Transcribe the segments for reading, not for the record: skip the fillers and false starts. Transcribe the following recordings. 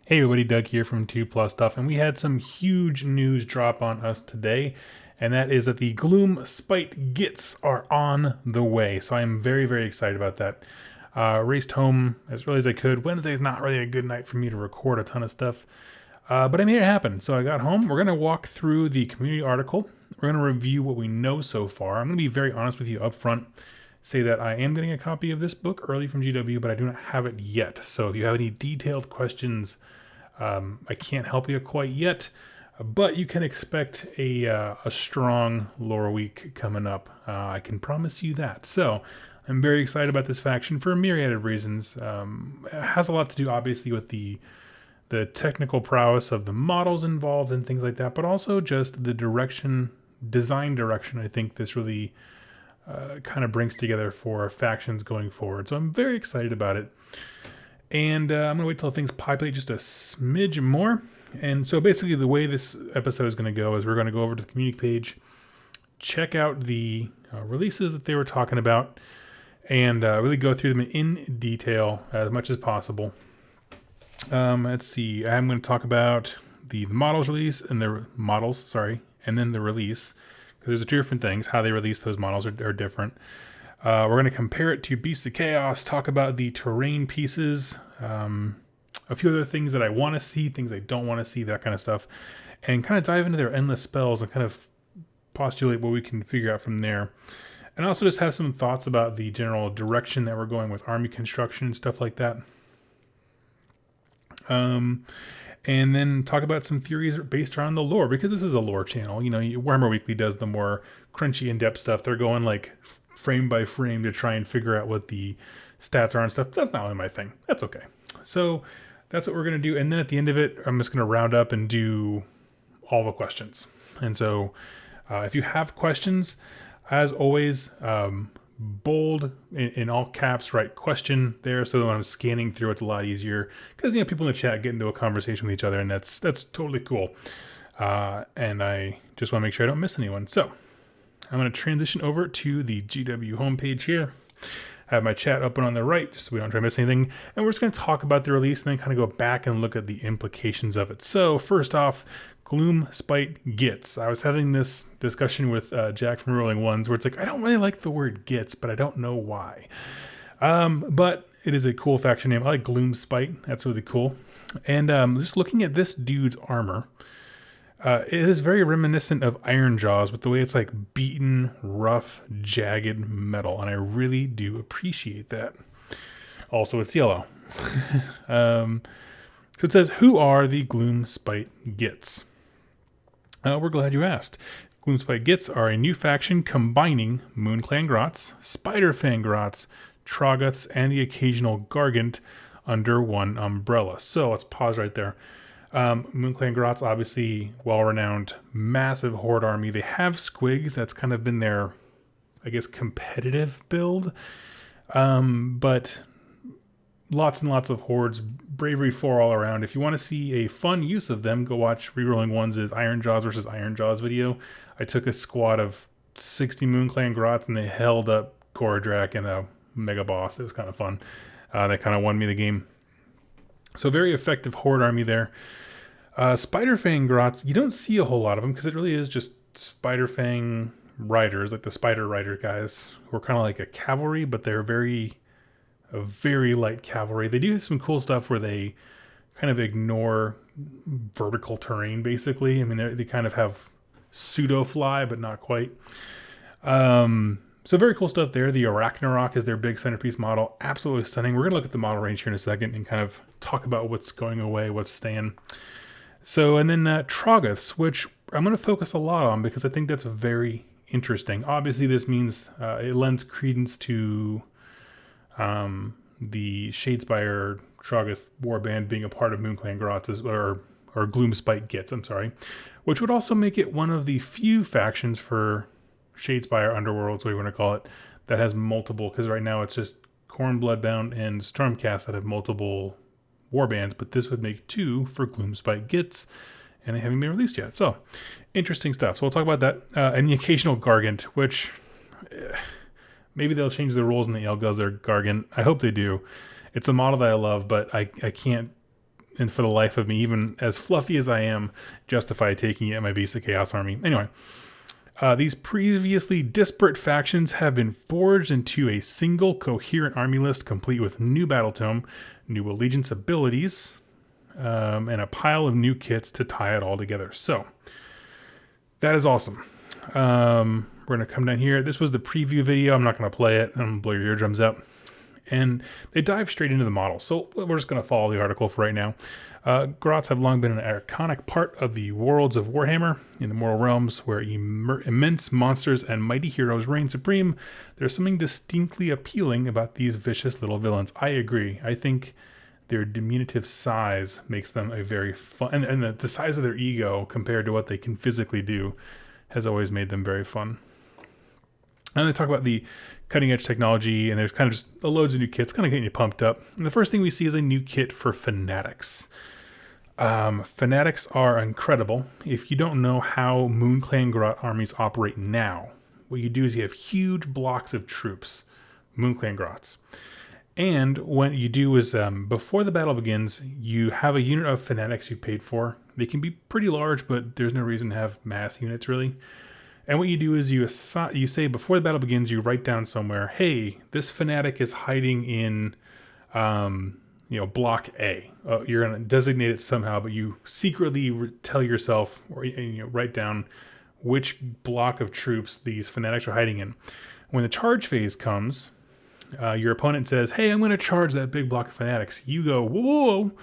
Hey everybody, Doug here from 2 Plus Stuff, and we had some huge news drop on us today, and that is that the Gloomspite Gitz are on the way. So I'm very, very excited about that. Raced home as early as I could. Wednesday is not really a good night for me to record a ton of stuff, but I made it happen. So I got home. We're going to walk through the community article. We're going to review what we know so far. I'm going to be very honest with you up front. Say that I am getting a copy of this book early from GW, but I do not have it yet. So if you have any detailed questions, I can't help you quite yet, but you can expect a strong lore week coming up. I can promise you that. So I'm very excited about this faction for a myriad of reasons. It has a lot to do, obviously, with the technical prowess of the models involved and things like that, but also just the design direction. I think this really kind of brings together for factions going forward. So I'm very excited about it. And I'm going to wait till things populate just a smidge more. And so basically the way this episode is going to go is we're going to go over to the community page, check out the releases that they were talking about, and really go through them in detail as much as possible. Let's see. I'm going to talk about the models release and the models, sorry, and then the release. Because there's two different things. How they release those models are different. We're going to compare it to Beasts of Chaos, talk about the terrain pieces, a few other things that I want to see, things I don't want to see, that kind of stuff, and kind of dive into their endless spells and kind of postulate what we can figure out from there. And also just have some thoughts about the general direction that we're going with army construction and stuff like that. And then talk about some theories based around the lore, because this is a lore channel. You know, Warhammer Weekly does the more crunchy, in-depth stuff. They're going like frame by frame to try and figure out what the stats are and stuff. That's not really my thing. That's okay. So that's what we're going to do. And then at the end of it, I'm just going to round up and do all the questions. And so if you have questions, as always, bold in all caps, write question there, so that when I'm scanning through, it's a lot easier, because people in the chat get into a conversation with each other, and that's totally cool. And I just want to make sure I don't miss anyone. So I'm going to transition over to the GW homepage here. I have my chat open on the right, just so we don't try to miss anything. And we're just going to talk about the release and then kind of go back and look at the implications of it. So first off, Gloomspite Gitz. I was having this discussion with Jack from Rolling Ones, where it's like, I don't really like the word Gitz, but I don't know why. But it is a cool faction name. I like Gloomspite. That's really cool. And just looking at this dude's armor, it is very reminiscent of Iron Jaws, with the way it's like beaten, rough, jagged metal, and I really do appreciate that. Also, it's yellow. So it says, who are the Gloomspite Gitz? We're glad you asked. Gloomspite Gitz are a new faction combining Moonclan Grots, Spiderfang Grots, Troggoths, and the occasional Gargant under one umbrella. So let's pause right there. Moonclan Grots, obviously well-renowned, massive horde army. They have squigs. That's kind of been their, I guess, competitive build. But lots and lots of hordes, bravery 4 all around. If you want to see a fun use of them, go watch Rerolling Ones' Iron Jaws versus Iron Jaws video. I took a squad of 60 Moonclan Grots, and they held up Koradrak and a Mega Boss. It was kind of fun. That kind of won me the game. So very effective horde army there. Spiderfang Grots, you don't see a whole lot of them, because it really is just Spiderfang riders, like the Spider Rider guys, who are kind of like a cavalry, but they're a very light cavalry. They do some cool stuff where they kind of ignore vertical terrain, basically. I mean, they kind of have pseudo fly, but not quite. So very cool stuff there. The Arachnarok is their big centerpiece model. Absolutely stunning. We're going to look at the model range here in a second and kind of talk about what's going away, what's staying. So, and then Troggoths, which I'm going to focus a lot on, because I think that's very interesting. Obviously, this means it lends credence to the Shadespire Troggoth warband being a part of Moonclan Grots, or Gloomspite Gitz, I'm sorry, which would also make it one of the few factions for Shadespire Underworlds, what you want to call it, that has multiple, because right now it's just Khorne Bloodbound and Stormcast that have multiple warbands, but this would make 2 for Gloomspite Gitz, and they haven't been released yet. So, interesting stuff. So we'll talk about that. And the occasional Gargant, which maybe they'll change the rules in the Eal'Guzar Gargant. I hope they do. It's a model that I love, but I can't and for the life of me, even as fluffy as I am, justify taking it in my basic Chaos army. Anyway, these previously disparate factions have been forged into a single coherent army list, complete with new battle tome, new allegiance abilities, and a pile of new kits to tie it all together. So that is awesome. We're going to come down here. This was the preview video. I'm not going to play it. I'm going to blow your eardrums out. And they dive straight into the model. So we're just going to follow the article for right now. Grots have long been an iconic part of the worlds of Warhammer. In the Mortal Realms, where immense monsters and mighty heroes reign supreme, there's something distinctly appealing about these vicious little villains. I agree. I think their diminutive size makes them a very fun... And the size of their ego compared to what they can physically do has always made them very fun. And they talk about the cutting edge technology, and there's kind of just loads of new kits, kind of getting you pumped up. And the first thing we see is a new kit for Fanatics. Fanatics are incredible. If you don't know how MoonClan Grot armies operate now, what you do is you have huge blocks of troops, MoonClan Grots. And what you do is, before the battle begins, you have a unit of Fanatics you paid for. They can be pretty large, but there's no reason to have mass units, really. And what you do is you say before the battle begins, you write down somewhere, hey, this Fanatic is hiding in, block A. You're going to designate it somehow, but you secretly tell yourself, or write down which block of troops these Fanatics are hiding in. When the charge phase comes, your opponent says, hey, I'm going to charge that big block of Fanatics. You go, whoa,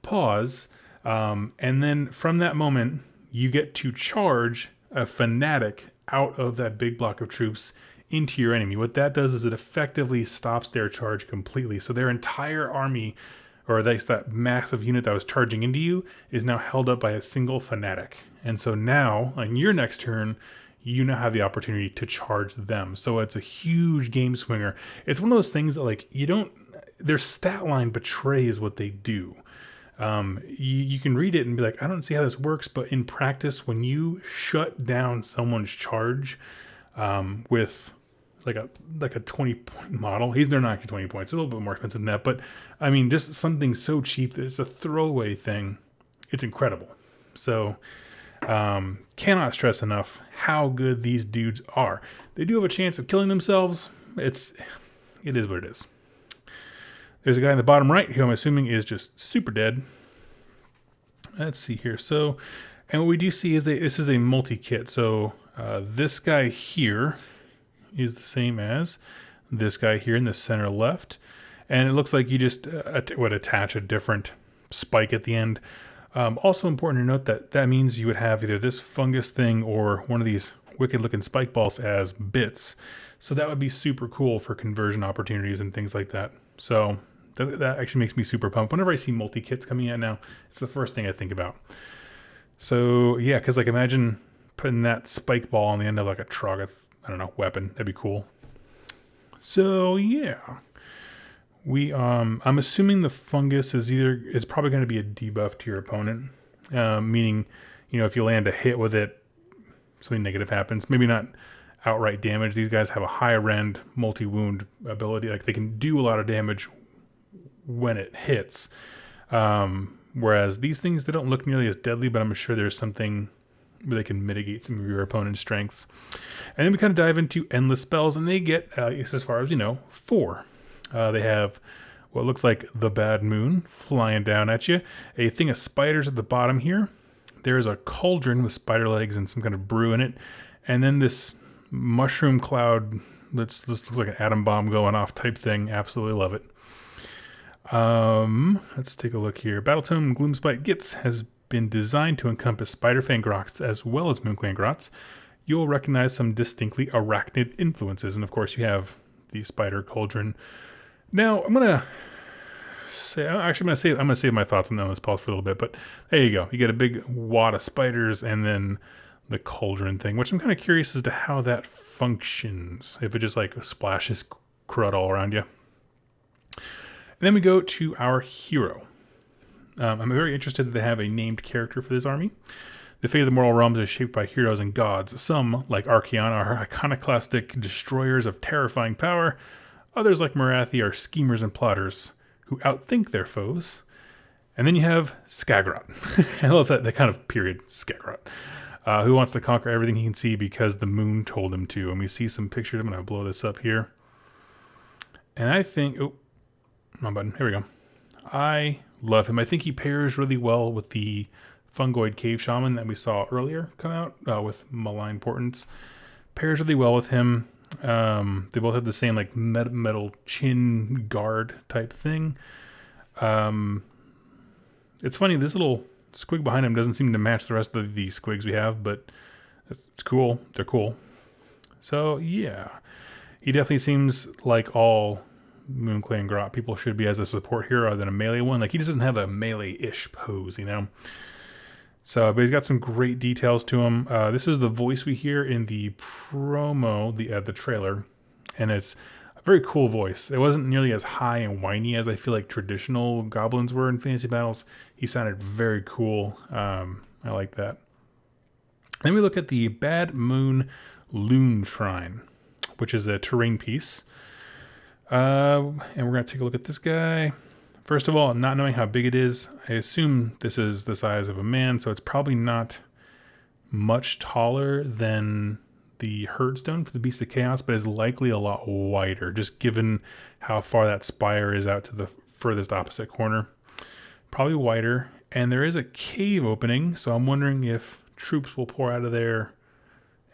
pause. And then from that moment, you get to charge a Fanatic out of that big block of troops into your enemy. What that does is it effectively stops their charge completely. So their entire army, or at least that massive unit that was charging into you, is now held up by a single Fanatic. And so now, on your next turn, you now have the opportunity to charge them. So it's a huge game swinger. It's one of those things that their stat line betrays what they do. You can read it and be like, I don't see how this works, but in practice, when you shut down someone's charge with like a 20-point model, they're not actually 20 points, it's a little bit more expensive than that, but I mean, just something so cheap that it's a throwaway thing, it's incredible. So cannot stress enough how good these dudes are. They do have a chance of killing themselves. It is what it is. There's a guy in the bottom right who I'm assuming is just super dead. Let's see here. So, and what we do see is this is a multi-kit. So this guy here is the same as this guy here in the center left. And it looks like you just would attach a different spike at the end. Also important to note that means you would have either this fungus thing or one of these wicked looking spike balls as bits. So that would be super cool for conversion opportunities and things like that. So that actually makes me super pumped. Whenever I see multi-kits coming out now, it's the first thing I think about. So yeah, because imagine putting that spike ball on the end of like a Troggoth, weapon. That'd be cool. So yeah. I'm assuming the fungus is probably going to be a debuff to your opponent. Meaning, if you land a hit with it, something negative happens. Maybe not outright damage. These guys have a higher end multi-wound ability. Like they can do a lot of damage when it hits. Whereas these things, they don't look nearly as deadly, but I'm sure there's something where they can mitigate some of your opponent's strengths. And then we kind of dive into endless spells, and they get, as far as 4. They have what looks like the Bad Moon flying down at you. A thing of spiders at the bottom here. There's a cauldron with spider legs and some kind of brew in it. And then this mushroom cloud, this looks like an atom bomb going off type thing. Absolutely love it. Let's take a look here. Battletome Gloomspite Gitz has been designed to encompass Spiderfang Grots as well as MoonClan Grots. You'll recognize some distinctly arachnid influences. And of course you have the spider cauldron. Now, I'm gonna save my thoughts on this pause for a little bit, but there you go. You get a big wad of spiders and then the cauldron thing, which I'm kind of curious as to how that functions. If it just splashes crud all around you. And then we go to our hero. I'm very interested that they have a named character for this army. The fate of the Mortal Realms is shaped by heroes and gods. Some, like Archaon, are iconoclastic destroyers of terrifying power. Others, like Marathi, are schemers and plotters who outthink their foes. And then you have Skagrot. I love that kind of period, Skagrot. Who wants to conquer everything he can see because the moon told him to. And we see some pictures. I'm going to blow this up here. And I think... Oh, wrong button. Here we go. I love him. I think he pairs really well with the Fungoid Cave Shaman that we saw earlier come out with Malign Portents. Pairs really well with him. They both have the same like metal chin guard type thing. It's funny, this little squig behind him doesn't seem to match the rest of the squigs we have, but it's cool. They're cool. So yeah, he definitely seems like all Moonclan Grot people should be as a support hero rather than a melee one. Like he just doesn't have a melee-ish pose, you know? So, but he's got some great details to him. This is the voice we hear in the promo, the trailer, and it's a very cool voice. It wasn't nearly as high and whiny as I feel like traditional goblins were in fantasy battles. He sounded very cool. I like that. Then we look at the Bad Moon Loon Shrine, which is a terrain piece. And we're going to take a look at this guy. First of all, not knowing how big it is, I assume this is the size of a man, so it's probably not much taller than the Herdstone for the Beast of Chaos, but is likely a lot wider, just given how far that spire is out to the furthest opposite corner. Probably wider, and there is a cave opening, so I'm wondering if troops will pour out of there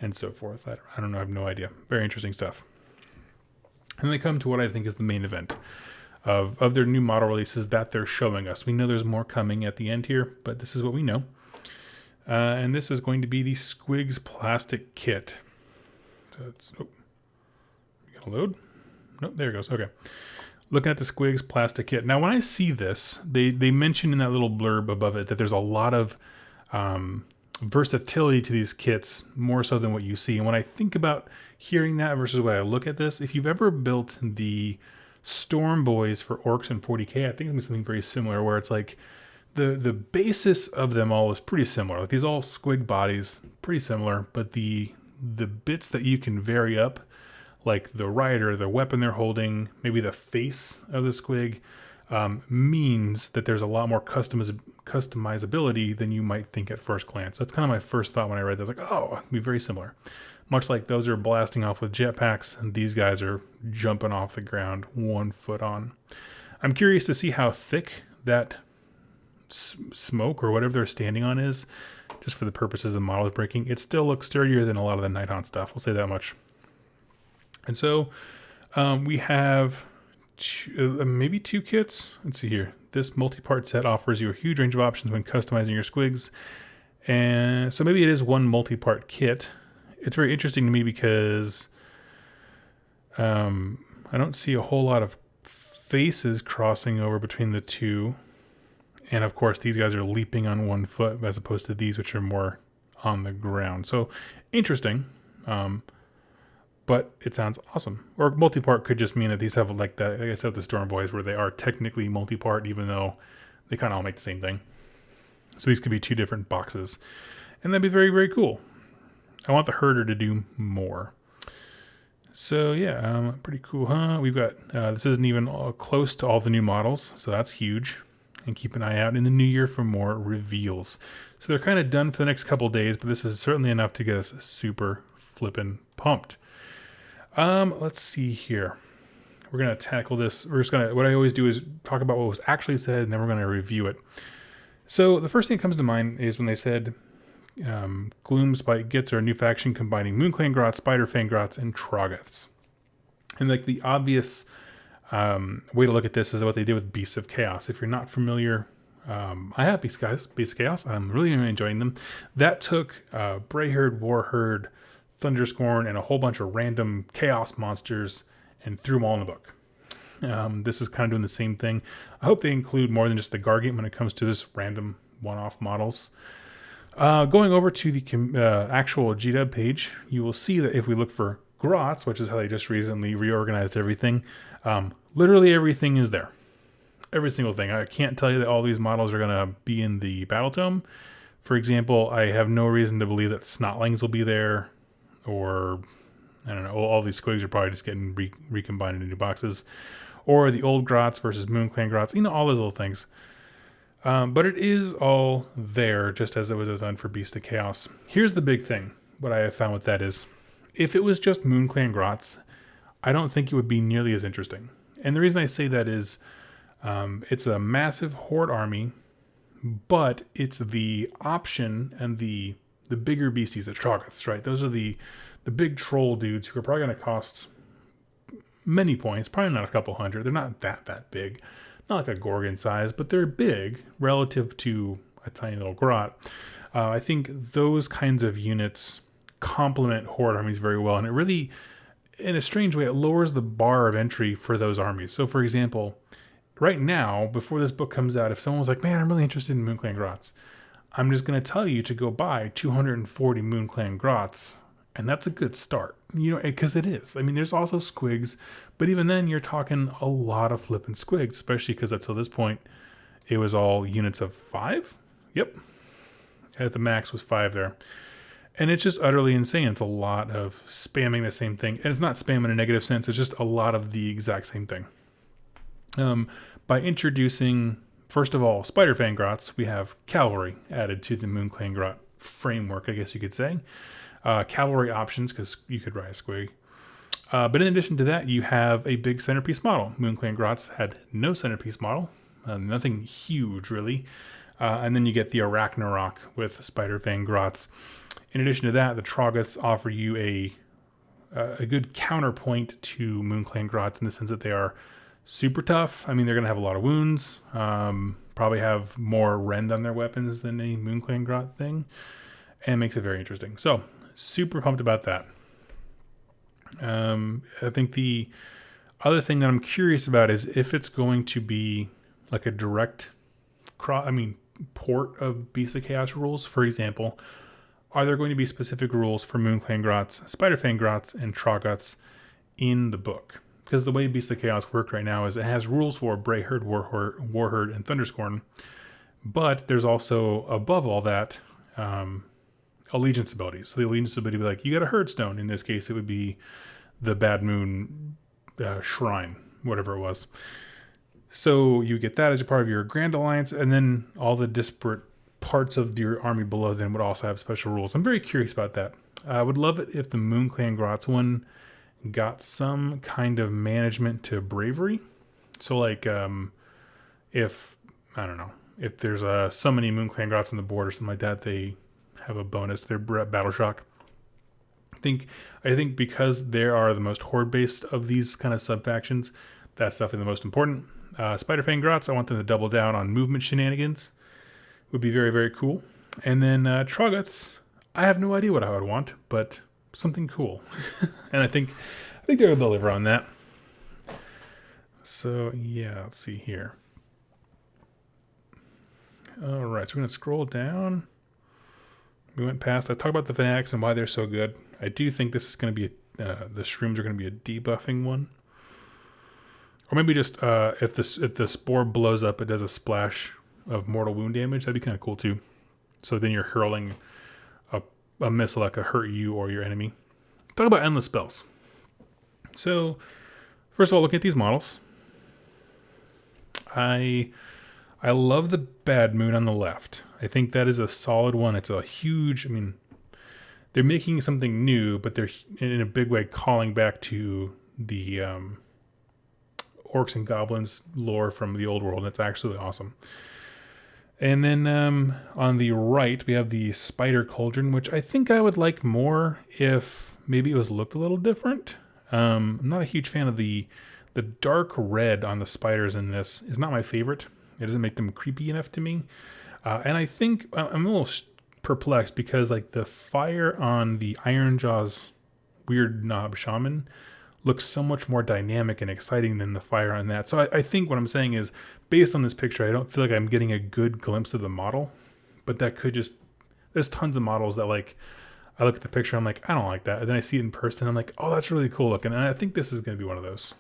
and so forth. I don't know, I have no idea. Very interesting stuff. And they come to what I think is the main event of their new model releases that they're showing us. We know there's more coming at the end here, but this is what we know. And this is going to be the Squigs Plastic Kit. So it's, oh, you gotta load? Nope, there it goes. Okay. Looking at the Squigs Plastic Kit. Now, when I see this, they mention in that little blurb above it that there's a lot of versatility to these kits, more so than what you see. And when I think about hearing that versus when I look at this, if you've ever built the Storm Boys for Orcs and 40k, I think it's something very similar where it's like the basis of them all is pretty similar. Like these all squig bodies, pretty similar, but the bits that you can vary up, like the rider, the weapon they're holding, maybe the face of the squig, means that there's a lot more customizability than you might think at first glance. That's kind of my first thought when I read that. I was like, oh, it'd be very similar. Much like those are blasting off with jetpacks, and these guys are jumping off the ground 1 foot on. I'm curious to see how thick that smoke or whatever they're standing on is, just for the purposes of the model is breaking. It still looks sturdier than a lot of the Nighthaunt stuff. I'll say that much. And so we have maybe 2 kits. Let's see here. This multi-part set offers you a huge range of options when customizing your squigs. And so maybe it is 1 multi-part kit. It's very interesting to me because I don't see a whole lot of faces crossing over between the 2. And of course, these guys are leaping on 1 foot as opposed to these, which are more on the ground. So interesting. But it sounds awesome. Or multi-part could just mean that these have like that, like I said, the Storm Boys, where they are technically multi-part, even though they kind of all make the same thing. So these could be 2 different boxes. And that'd be very, very cool. I want the herder to do more. So yeah, pretty cool, huh? We've got, this isn't even close to all the new models, so that's huge. And keep an eye out in the new year for more reveals. So they're kind of done for the next couple days, but this is certainly enough to get us super flippin' pumped. Let's see here. We're going to tackle this. We're just going to, what I always do is talk about what was actually said, and then we're going to review it. So the first thing that comes to mind is when they said, Gloomspite Gitz are a new faction combining Moonclan Grots, Spiderfang Grots, and Troggoths. And like the obvious way to look at this is what they did with Beasts of Chaos. If you're not familiar, I have Beasts of Chaos. I'm really enjoying them. That took Brayherd, Warherd, Thunderscorn, and a whole bunch of random chaos monsters and threw them all in the book. This is kind of doing the same thing. I hope they include more than just the Gargant when it comes to this random one-off models. Going over to the actual GDub page, you will see that if we look for Grots, which is how they just recently reorganized everything, literally everything is there. Every single thing. I can't tell you that all these models are going to be in the Battle Tome. For example, I have no reason to believe that Snotlings will be there, or I don't know, all these squigs are probably just getting recombined into new boxes, or the old Grots versus Moonclan Grots, you know, all those little things. But it is all there, just as it was done for Beast of Chaos. Here's the big thing. What I have found with that is, if it was just Moonclan Grots, I don't think it would be nearly as interesting. And the reason I say that is, it's a massive horde army, but it's the option and the bigger beasties, the Troggoths, right? Those are the big troll dudes who are probably going to cost many points, probably not a couple hundred. They're not that big. Not like a Gorgon size, but they're big relative to a tiny little grot. I think those kinds of units complement horde armies very well, and it really, in a strange way, it lowers the bar of entry for those armies. So, for example, right now, before this book comes out, if someone was like, man, I'm really interested in Moonclan Grots, I'm just going to tell you to go buy 240 Moonclan Grots, and that's a good start, because it is. I mean, there's also squigs, but even then, you're talking a lot of flipping squigs, especially because up till this point, it was all units of 5. Yep. At the max was 5 there. And it's just utterly insane. It's a lot of spamming the same thing. And it's not spam in a negative sense. It's just a lot of the exact same thing. By introducing, first of all, Spider Fang Grots, we have cavalry added to the Moonclan Grot framework, I guess you could say. Cavalry options, because you could ride a squig. But in addition to that, you have a big centerpiece model. Moonclan Grots had no centerpiece model. Nothing huge, really. And then you get the Arachnarok with Spider Fang Grots. In addition to that, the Troggoths offer you a good counterpoint to Moonclan Grots in the sense that they are super tough. I mean, they're going to have a lot of wounds. Probably have more rend on their weapons than a Moonclan Grot thing. And makes it very interesting. So, super pumped about that. I think the other thing that I'm curious about is if it's going to be like a direct port of Beast of Chaos rules. For example, are there going to be specific rules for Moonclan Grots, Spider Fang Grots, and Troggoths in the book? Because the way Beast of Chaos works right now is it has rules for Brayherd, Warherd, and Thunderscorn, but there's also, above all that, allegiance abilities. So the allegiance ability would be like, you got a Herdstone. In this case, it would be the Bad Moon Shrine, whatever it was. So you get that as a part of your Grand Alliance, and then all the disparate parts of your army below them would also have special rules. I'm very curious about that. I would love it if the Moonclan Grots one got some kind of management to bravery. So like, if there's so many Moonclan Grots on the board or something like that, they have a bonus to their battle shock. I think because they are the most horde based of these kind of sub factions, that's definitely the most important. Spider Fang Grots, I want them to double down on movement shenanigans. Would be very, very cool. And then Troggoths, I have no idea what I would want, but something cool. And I think they'll deliver on that. So yeah, let's see here. All right, so we're gonna scroll down. We went past. I talked about the fanatics and why they're so good. I do think this is going to be the shrooms are going to be a debuffing one, or maybe just if the spore blows up, it does a splash of mortal wound damage. That'd be kind of cool too. So then you're hurling a missile that could hurt you or your enemy. Talk about endless spells. So first of all, looking at these models, I love the Bad Moon on the left. I think that is a solid one. It's a huge, they're making something new, but they're in a big way calling back to the orcs and goblins lore from the old world. That's actually awesome. And then on the right, we have the Spider Cauldron, which I think I would like more if maybe it was looked a little different. I'm not a huge fan of the dark red on the spiders in this. Is not my favorite. It doesn't make them creepy enough to me. And I think I'm a little perplexed because like the fire on the Ironjaw's Weird Knob Shaman looks so much more dynamic and exciting than the fire on that. So I think what I'm saying is, based on this picture, I don't feel like I'm getting a good glimpse of the model. But that could just... There's tons of models that like... I look at the picture, I'm like, I don't like that. And then I see it in person, I'm like, oh, that's really cool looking. And I think this is going to be one of those.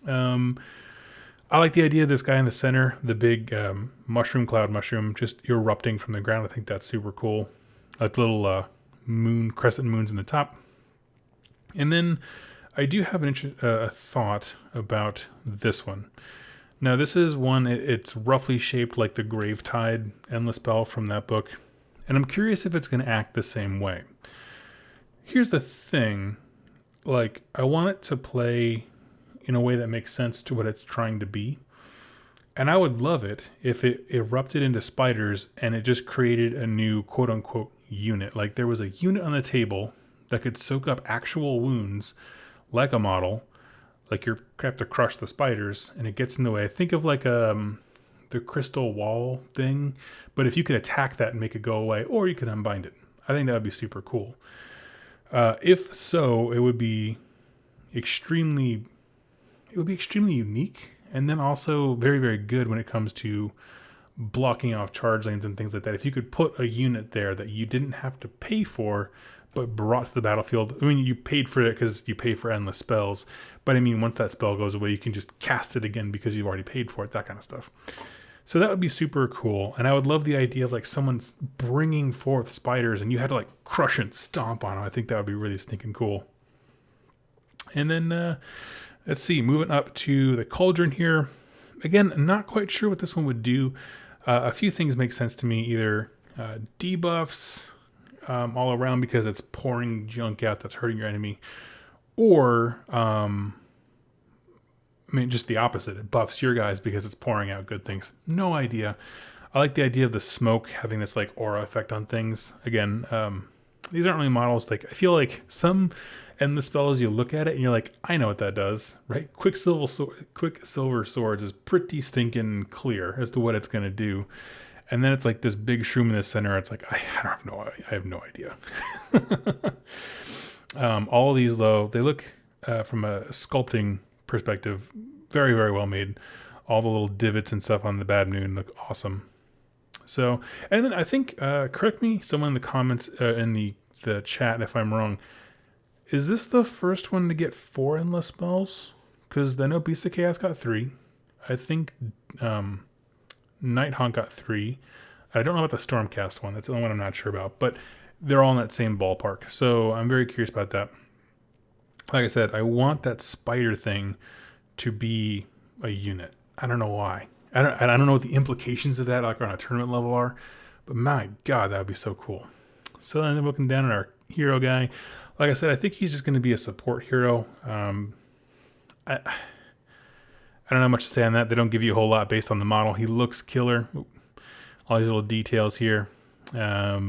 I like the idea of this guy in the center, the big cloud mushroom, just erupting from the ground. I think that's super cool. Like little crescent moons in the top. And then I do have a thought about this one. Now this is one, it's roughly shaped like the Gravetide Endless Spell from that book, and I'm curious if it's going to act the same way. Here's the thing, like, I want it to play in a way that makes sense to what it's trying to be. And I would love it if it erupted into spiders and it just created a new quote unquote unit. Like there was a unit on the table that could soak up actual wounds like a model. Like you have to crush the spiders and it gets in the way. Think of like the crystal wall thing. But if you could attack that and make it go away, or you could unbind it. I think that would be super cool. If so, it would be extremely unique, and then also very, very good when it comes to blocking off charge lanes and things like that. If you could put a unit there that you didn't have to pay for, but brought to the battlefield. I mean, you paid for it because you pay for endless spells, but I mean, once that spell goes away, you can just cast it again because you've already paid for it, that kind of stuff. So that would be super cool, and I would love the idea of like someone's bringing forth spiders and you had to like crush and stomp on them. I think that would be really stinking cool. And then let's see, moving up to the cauldron here. Again, not quite sure what this one would do. A few things make sense to me. Either debuffs all around because it's pouring junk out that's hurting your enemy, or just the opposite. It buffs your guys because it's pouring out good things. No idea. I like the idea of the smoke having this like aura effect on things. Again, these aren't really models. Like I feel like some endless spells, you look at it and you're like, I know what that does, right? Quicksilver Swords is pretty stinking clear as to what it's going to do. And then it's like this big shroom in the center. It's like, I have no idea. All of these though, they look from a sculpting perspective, very, very well made. All the little divots and stuff on the Bad Moon look awesome. So, and then I think, correct me, someone in the comments, in the chat if I'm wrong, is this the first one to get 4 endless spells? Because I know Beast of Chaos got 3. I think Nighthaunt got 3. I don't know about the Stormcast one. That's the only one I'm not sure about. But they're all in that same ballpark. So I'm very curious about that. Like I said, I want that spider thing to be a unit. I don't know why. I don't know what the implications of that like on a tournament level are. But my God, that would be so cool. So then looking down at our hero guy. Like I said, I think he's just going to be a support hero. I don't know much to say on that. They don't give you a whole lot based on the model. He looks killer. All these little details here. But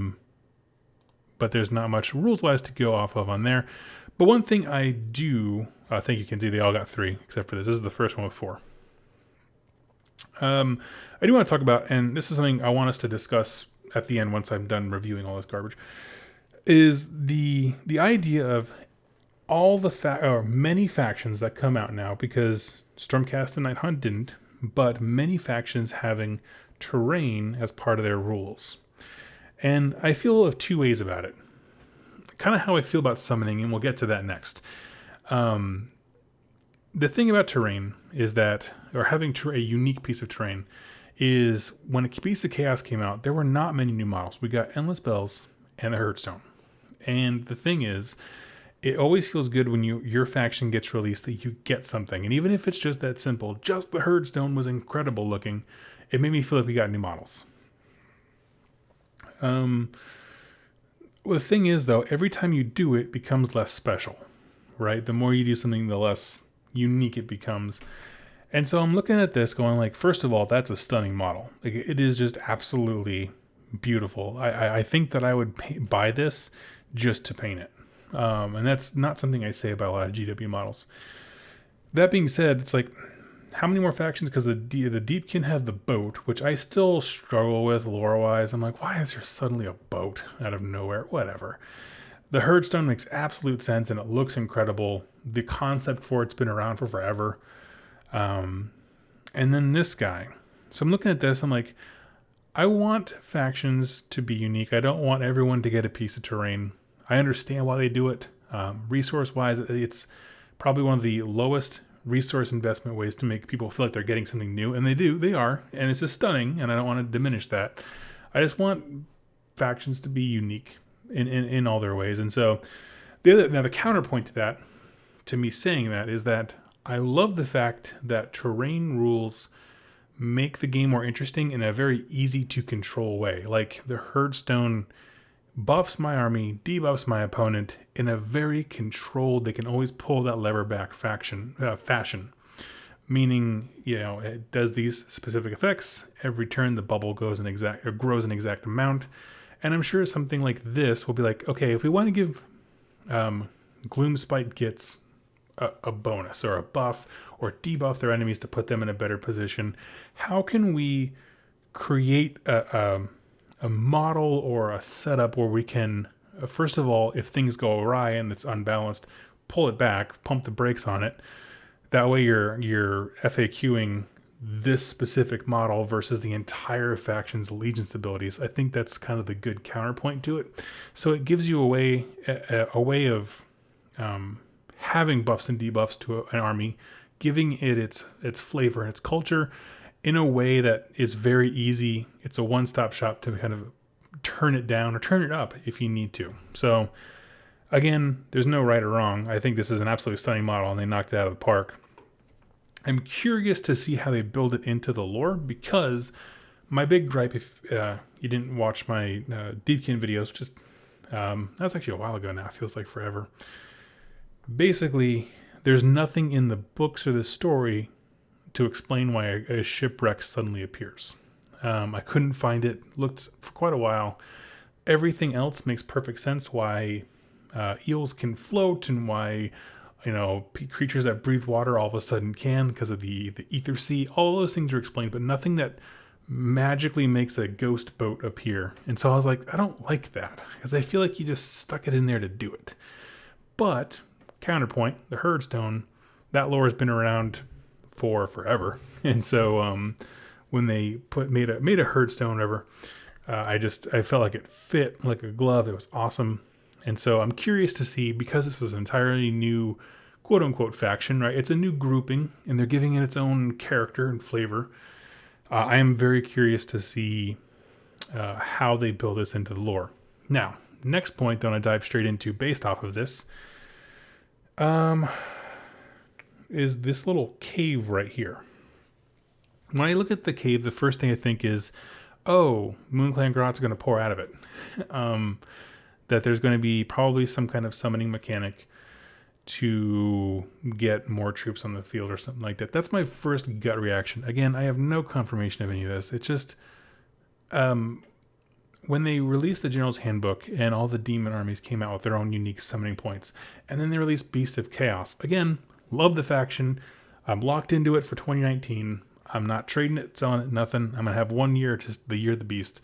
there's not much rules-wise to go off of on there. But one thing I do think you can see, they all got 3, except for this. This is the first one with 4. I do want to talk about, and this is something I want us to discuss at the end once I'm done reviewing all this garbage, is the idea of all the many factions that come out now, because Stormcast and Nighthaunt didn't, but many factions having terrain as part of their rules. And I feel of 2 ways about it. Kind of how I feel about summoning, and we'll get to that next. The thing about terrain is that, or having a unique piece of terrain, is when Beast of Chaos came out, there were not many new models. We got Endless Bells and the Hearthstone. And the thing is, it always feels good when your faction gets released that you get something. And even if it's just that simple, just the Hearthstone was incredible looking, it made me feel like we got new models. Well, the thing is, though, every time you do it, it becomes less special, right? The more you do something, the less unique it becomes. And so I'm looking at this going like, first of all, that's a stunning model. Like, it is just absolutely beautiful. I think that I would buy this just to paint it. And that's not something I say about a lot of GW models. That being said, it's like, how many more factions? Because the Deepkin have the boat, which I still struggle with lore-wise. I'm like, why is there suddenly a boat out of nowhere? Whatever. The Hearthstone makes absolute sense, and it looks incredible. The concept for it's been around for forever. And then this guy. So I'm looking at this, I'm like, I want factions to be unique. I don't want everyone to get a piece of terrain. I understand why they do it. Resource-wise, it's probably one of the lowest resource investment ways to make people feel like they're getting something new. And they are. And it's just stunning, and I don't want to diminish that. I just want factions to be unique in all their ways. And so the counterpoint to that, to me saying that, is that I love the fact that terrain rules make the game more interesting in a very easy to control way. Like the Herdstone buffs my army, debuffs my opponent in a very controlled, they can always pull that lever back fashion. Meaning, it does these specific effects. Every turn the bubble grows an exact amount. And I'm sure something like this will be like, okay, if we want to give Gloomspite Gitz a bonus or a buff or debuff their enemies to put them in a better position, how can we create a model or a setup where we can, first of all, if things go awry and it's unbalanced, pull it back, pump the brakes on it. That way you're FAQing this specific model versus the entire faction's allegiance abilities. I think that's kind of the good counterpoint to it. So it gives you a way of having buffs and debuffs to an army, giving it its flavor and its culture in a way that is very easy. It's a one-stop shop to kind of turn it down or turn it up if you need to. So again, there's no right or wrong. I think this is an absolutely stunning model and they knocked it out of the park. I'm curious to see how they build it into the lore, because my big gripe, if you didn't watch my Deepkin videos, just that was actually a while ago now, it feels like forever. Basically, there's nothing in the books or the story to explain why a shipwreck suddenly appears. I couldn't find it, looked for quite a while. Everything else makes perfect sense, why eels can float and why creatures that breathe water all of a sudden can because of the ether sea. All those things are explained, but nothing that magically makes a ghost boat appear. And so I was like, I don't like that, because I feel like you just stuck it in there to do it. But counterpoint, the Herdstone, that lore has been around for forever, and so when they made a Herdstone, whatever, I felt like it fit like a glove. It was awesome. And so I'm curious to see, because this is an entirely new quote-unquote faction, right? It's a new grouping, and they're giving it its own character and flavor. I am very curious to see how they build this into the lore. Now, next point that I want to dive straight into based off of this is this little cave right here. When I look at the cave, the first thing I think is, oh, Moonclan Grots are going to pour out of it. That there's going to be probably some kind of summoning mechanic to get more troops on the field or something like that. That's my first gut reaction. Again, I have no confirmation of any of this. It's just when they released the General's Handbook and all the demon armies came out with their own unique summoning points, and then they released Beasts of Chaos. Again, love the faction. I'm locked into it for 2019. I'm not trading it, selling it, nothing. I'm going to have 1 year, just the Year of the Beast.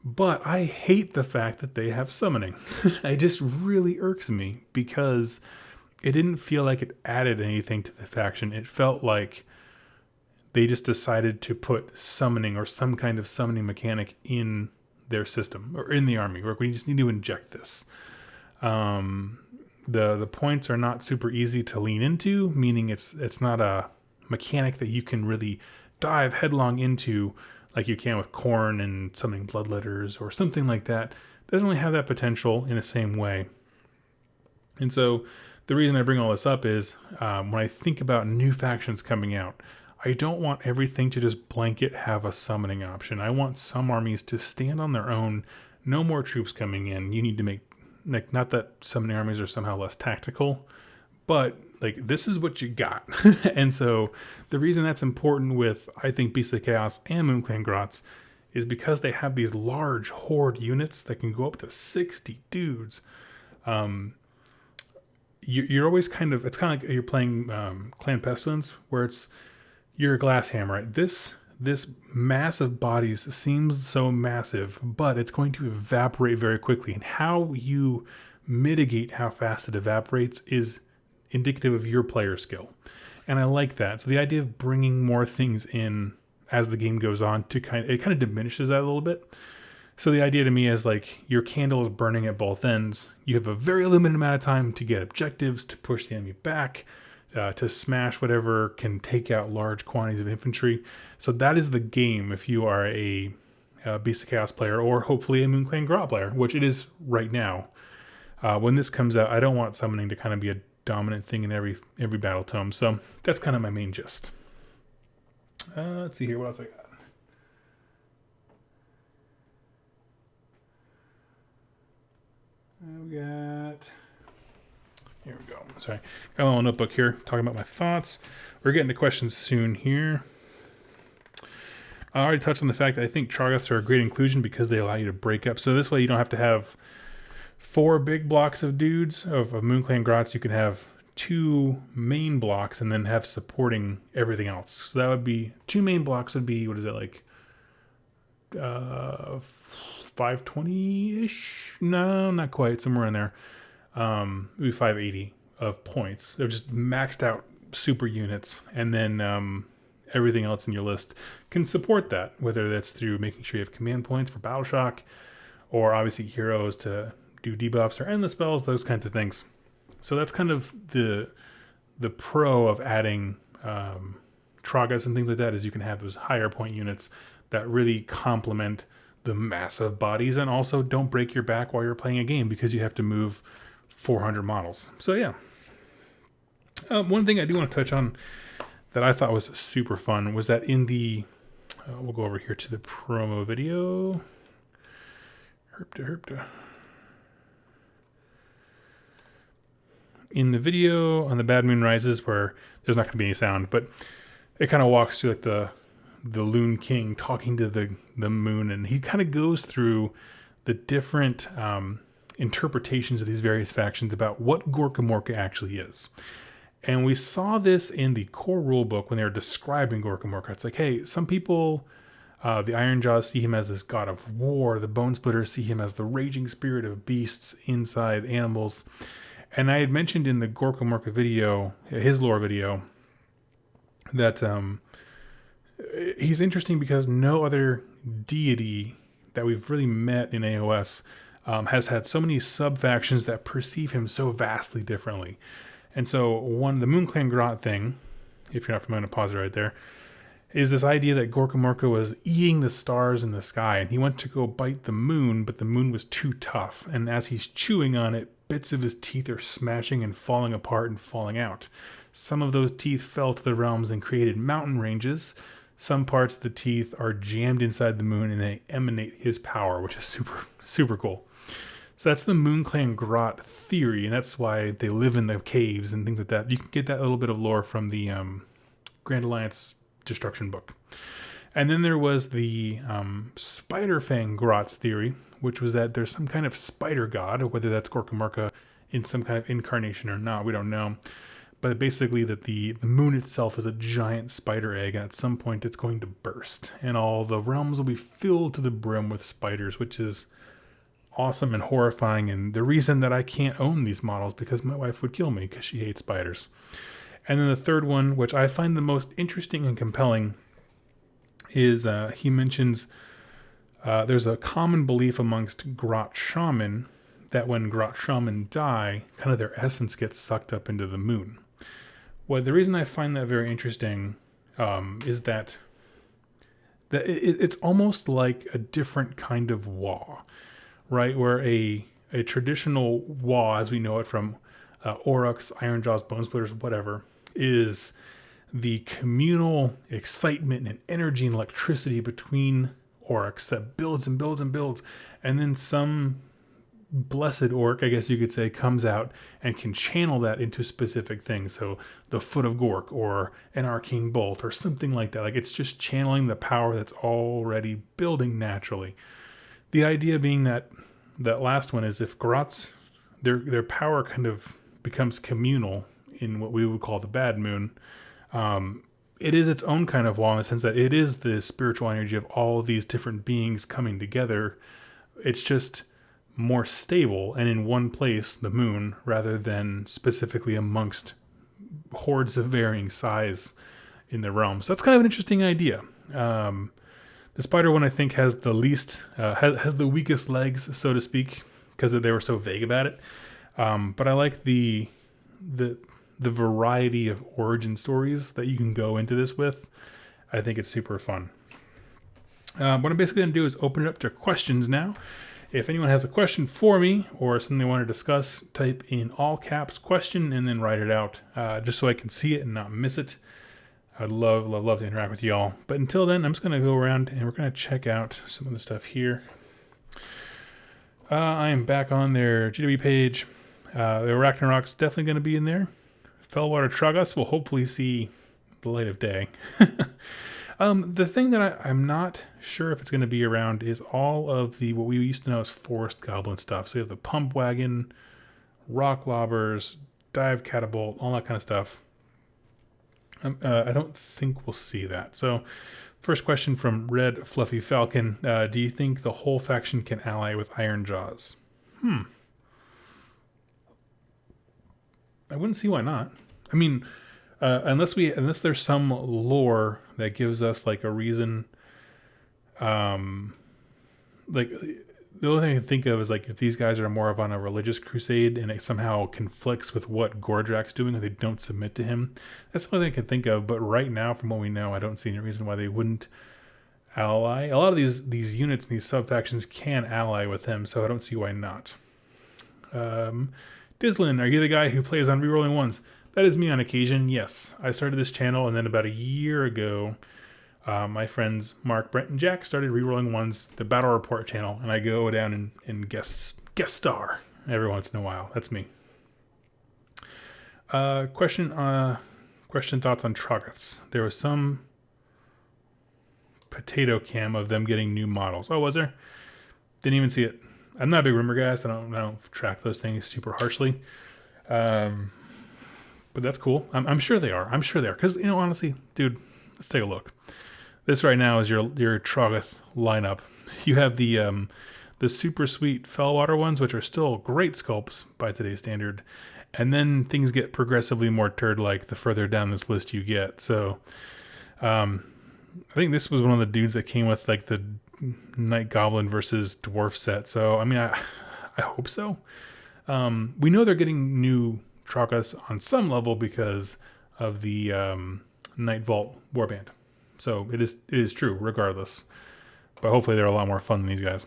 But I hate the fact that they have summoning. It just really irks me, because it didn't feel like it added anything to the faction. It felt like they just decided to put summoning or some kind of summoning mechanic in their system or in the army. Or we just need to inject this. The points are not super easy to lean into, meaning it's not a mechanic that you can really dive headlong into like you can with Khorne and summoning Bloodletters or something like that. It doesn't really have that potential in the same way. And so the reason I bring all this up is when I think about new factions coming out, I don't want everything to just blanket have a summoning option. I want some armies to stand on their own. No more troops coming in. You need to make, like, not that summoning armies are somehow less tactical, but like, this is what you got. And so the reason that's important with, I think, Beasts of Chaos and Moonclan Grots is because they have these large horde units that can go up to 60 dudes. You're always kind of, it's kind of like you're playing Clan Pestilence, where you're a glass hammer, right? This mass of bodies seems so massive, but it's going to evaporate very quickly. And how you mitigate how fast it evaporates is indicative of your player skill. And I like that. So the idea of bringing more things in as the game goes on it kind of diminishes that a little bit. So the idea to me is like your candle is burning at both ends. You have a very limited amount of time to get objectives, to push the enemy back, to smash whatever can take out large quantities of infantry. So that is the game if you are a Beast of Chaos player, or hopefully a Moonclan Grot player, which it is right now. When this comes out, I don't want summoning to kind of be a dominant thing in every battle tome. So that's kind of my main gist. Let's see here. What else I got? We got... Here we go. Sorry. Got my little notebook here talking about my thoughts. We're getting to questions soon here. I already touched on the fact that I think Troggoths are a great inclusion because they allow you to break up. So this way you don't have to have 4 big blocks of dudes, of Moonclan Grots. You can have 2 main blocks and then have supporting everything else. So that would be 2 main blocks would be, what is it, like 520-ish? No, not quite. Somewhere in there. It would be 580 of points. They're just maxed out super units. And then everything else in your list can support that, whether that's through making sure you have command points for Battle Shock, or obviously heroes to do debuffs or end the spells, those kinds of things. So that's kind of the pro of adding Troggoths and things like that, is you can have those higher point units that really complement the massive bodies and also don't break your back while you're playing a game because you have to move 400 models. So yeah. One thing I do want to touch on that I thought was super fun was that in the... we'll go over here to the promo video. Herpta. In the video on the Bad Moon Rises, where there's not going to be any sound, but it kind of walks through like the Loon King talking to the moon, and he kind of goes through the different interpretations of these various factions about what Gorkamorka actually is. And we saw this in the core rulebook when they were describing Gorkamorka. It's like, hey, some people, the Ironjaws see him as this god of war. The Bone Splitters see him as the raging spirit of beasts inside animals. And I had mentioned in the Gorkamorka video, his lore video, that he's interesting because no other deity that we've really met in AOS has had so many sub-factions that perceive him so vastly differently. And so the Moonclan Grot thing, if you're not familiar, pause it right there, is this idea that Gorkamorka was eating the stars in the sky, and he went to go bite the moon, but the moon was too tough. And as he's chewing on it, bits of his teeth are smashing and falling apart and falling out. Some of those teeth fell to the realms and created mountain ranges. Some parts of the teeth are jammed inside the moon and they emanate his power, which is super, super cool. So that's the Moonclan Grot theory, and that's why they live in the caves and things like that. You can get that little bit of lore from the Grand Alliance Destruction book. And then there was the Spiderfang Grots theory, which was that there's some kind of spider god, or whether that's Gorkamorka in some kind of incarnation or not, we don't know. But basically that the moon itself is a giant spider egg, and at some point it's going to burst. And all the realms will be filled to the brim with spiders, which is awesome and horrifying. And the reason that I can't own these models, because my wife would kill me because she hates spiders. And then the third one, which I find the most interesting and compelling, is he mentions there's a common belief amongst Grot Shaman that when Grot Shaman die, kind of their essence gets sucked up into the moon. Well, the reason I find that very interesting is that it's almost like a different kind of Wa, right? Where a traditional Wa, as we know it from Aurochs, Ironjaws, Bone Splitters, whatever, is the communal excitement and energy and electricity between Aurochs that builds and builds and builds, and then some blessed orc, I guess you could say, comes out and can channel that into specific things. So the Foot of Gork or an Arcane Bolt or something like that. Like, it's just channeling the power that's already building naturally. The idea being that last one is if Grots, their power kind of becomes communal in what we would call the Bad Moon, it is its own kind of wall in the sense that it is the spiritual energy of all of these different beings coming together. It's just more stable and in one place, the moon, rather than specifically amongst hordes of varying size in the realm. So that's kind of an interesting idea. The spider one, I think, has the least, has the weakest legs, so to speak, because they were so vague about it. But I like the variety of origin stories that you can go into this with. I think it's super fun. What I'm basically going to do is open it up to questions now. If anyone has a question for me or something they want to discuss, type in all caps question and then write it out, just so I can see it and not miss it. I'd love to interact with y'all. But until then, I'm just going to go around and we're going to check out some of the stuff here. I am back on their GW page. The Ragnarok's definitely going to be in there. Fellwater Tragas will hopefully see the light of day. The thing that I'm not sure if it's going to be around is all of the what we used to know as forest goblin stuff. So you have the pump wagon, rock lobbers, dive catapult, all that kind of stuff. I don't think we'll see that. So first question from Red Fluffy Falcon. Do you think the whole faction can ally with Iron Jaws? I wouldn't see why not. I mean, unless there's some lore that gives us like a reason. Like the only thing I can think of is like if these guys are more of on a religious crusade and it somehow conflicts with what Gordrak's doing and they don't submit to him. That's the only thing I can think of. But right now, from what we know, I don't see any reason why they wouldn't ally. A lot of these units and these sub-factions can ally with him, so I don't see why not. Dislin, are you the guy who plays on rerolling ones? That is me on occasion, yes. I started this channel, and then about a year ago, my friends Mark, Brent, and Jack started rerolling ones, the Battle Report channel, and I go down and guest star every once in a while. That's me. Question thoughts on Trogoths. There was some potato cam of them getting new models. Oh, was there? Didn't even see it. I'm not a big rumor guy, so I don't track those things super harshly. But that's cool. I'm sure they are. Because, honestly, dude, let's take a look. This right now is your Trogoth lineup. You have the super sweet Fellwater ones, which are still great sculpts by today's standard. And then things get progressively more turd-like the further down this list you get. So, I think this was one of the dudes that came with like the Night Goblin versus Dwarf set. So, I mean, I hope so. We know they're getting new Trogoths on some level because of the Night Vault Warband. So it is true regardless. But hopefully they're a lot more fun than these guys.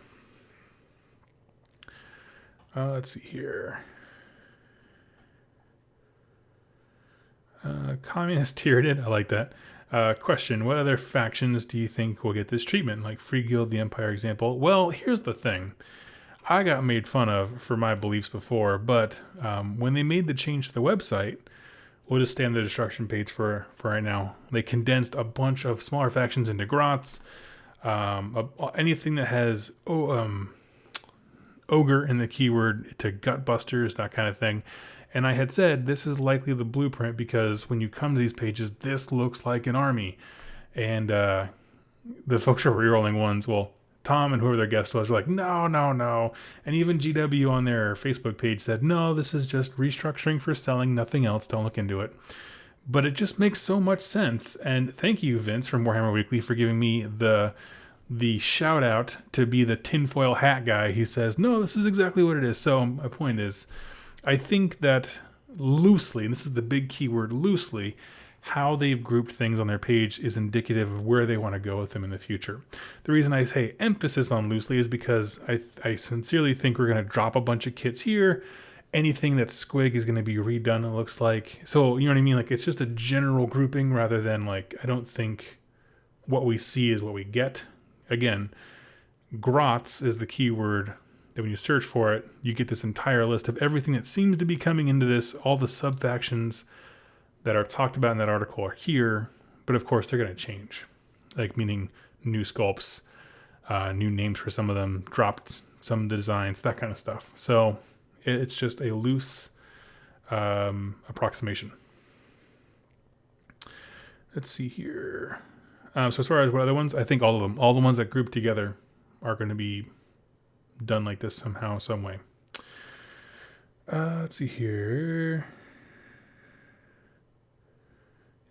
Let's see here. Communist Tyranid, I like that. Question, what other factions do you think will get this treatment? Like Free Guild, the Empire example? Well, here's the thing. I got made fun of for my beliefs before, but when they made the change to the website, we'll just stay on the destruction page for right now. They condensed a bunch of smaller factions into grots. Anything that has ogre in the keyword to gutbusters, that kind of thing. And I had said this is likely the blueprint because when you come to these pages, this looks like an army. And the folks are rerolling ones. Well, Tom and whoever their guest was were like, no. And even GW on their Facebook page said, no, this is just restructuring for selling, nothing else. Don't look into it. But it just makes so much sense. And thank you, Vince, from Warhammer Weekly for giving me the shout out to be the tinfoil hat guy who says, no, this is exactly what it is. So my point is, I think that loosely, and this is the big keyword, loosely, how they've grouped things on their page is indicative of where they want to go with them in the future. The reason I say emphasis on loosely is because I sincerely think we're going to drop a bunch of kits here. Anything that's squig is going to be redone, it looks like. So, you know what I mean? Like, it's just a general grouping rather than, like, I don't think what we see is what we get. Again, grots is the keyword that when you search for it, you get this entire list of everything that seems to be coming into this, all the sub-factions that are talked about in that article are here, but of course they're going to change. Like, meaning new sculpts, new names for some of them, dropped some of the designs, that kind of stuff. So it's just a loose approximation. Let's see here. So as far as what other ones, I think all of them, all the ones that group together are going to be done like this somehow, some way. Let's see here.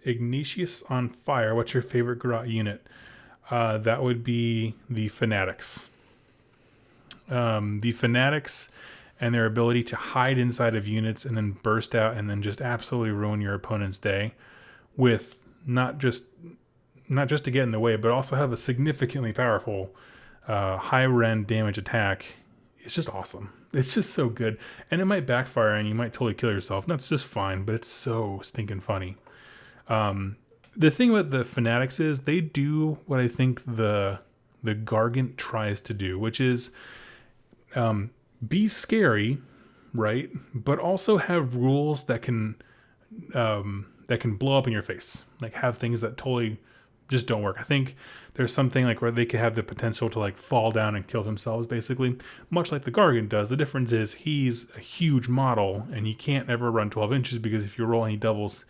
Ignatius on Fire. What's your favorite grot unit? That would be the Fanatics. The Fanatics and their ability to hide inside of units and then burst out and then just absolutely ruin your opponent's day with not just to get in the way, but also have a significantly powerful high rend damage attack it's just awesome. It's just so good. And it might backfire and you might totally kill yourself. And that's just fine, but it's so stinking funny. The thing with the Fanatics is they do what I think the Gargant tries to do, which is be scary, right? But also have rules that can blow up in your face. Like have things that totally just don't work. I think there's something like where they could have the potential to like fall down and kill themselves, basically, much like the Gargant does. The difference is he's a huge model and he can't ever run 12 inches because if you roll and he doubles,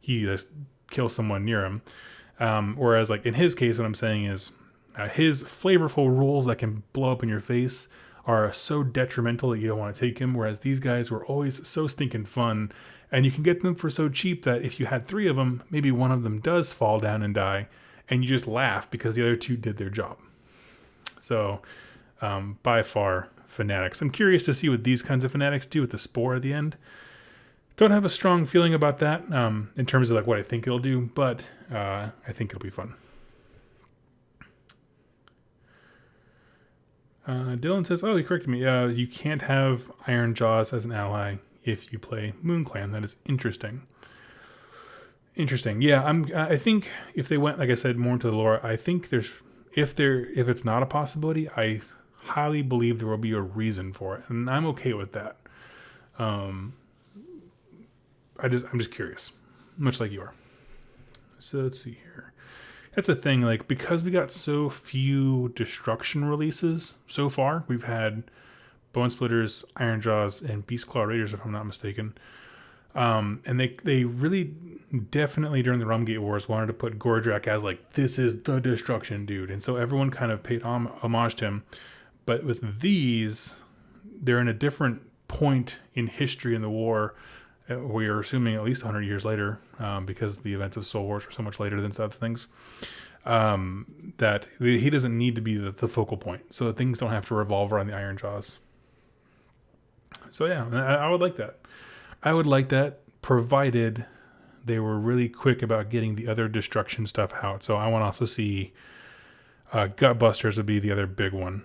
he just kills someone near him. Whereas like in his case, what I'm saying is his flavorful rules that can blow up in your face are so detrimental that you don't want to take him. Whereas these guys were always so stinking fun. And you can get them for so cheap that if you had 3 of them, maybe one of them does fall down and die. And you just laugh because the other 2 did their job. So, by far, Fanatics. I'm curious to see what these kinds of Fanatics do with the Spore at the end. Don't have a strong feeling about that in terms of like what I think it'll do, but I think it'll be fun. Dylan says, "Oh, he corrected me. You can't have Iron Jaws as an ally if you play Moon Clan. That is interesting." Interesting. Yeah, I think if they went, like I said, more into the lore, I think if it's not a possibility, I highly believe there will be a reason for it, and I'm okay with that. I'm just curious, much like you are. So let's see here. That's the thing, like, because we got so few destruction releases so far, we've had Bone Splitters, Iron Jaws, and Beastclaw Raiders, if I'm not mistaken. And they really definitely during the Rumgate Wars wanted to put Gordrak as like, this is the destruction dude. And so everyone kind of paid homage to him. But with these, they're in a different point in history in the war. We are assuming at least 100 years later, because the events of Soul Wars were so much later than other things, that he doesn't need to be the focal point. So things don't have to revolve around the Iron Jaws. So yeah, I would like that. I would like that, provided they were really quick about getting the other destruction stuff out. So I want to also see Gutbusters would be the other big one,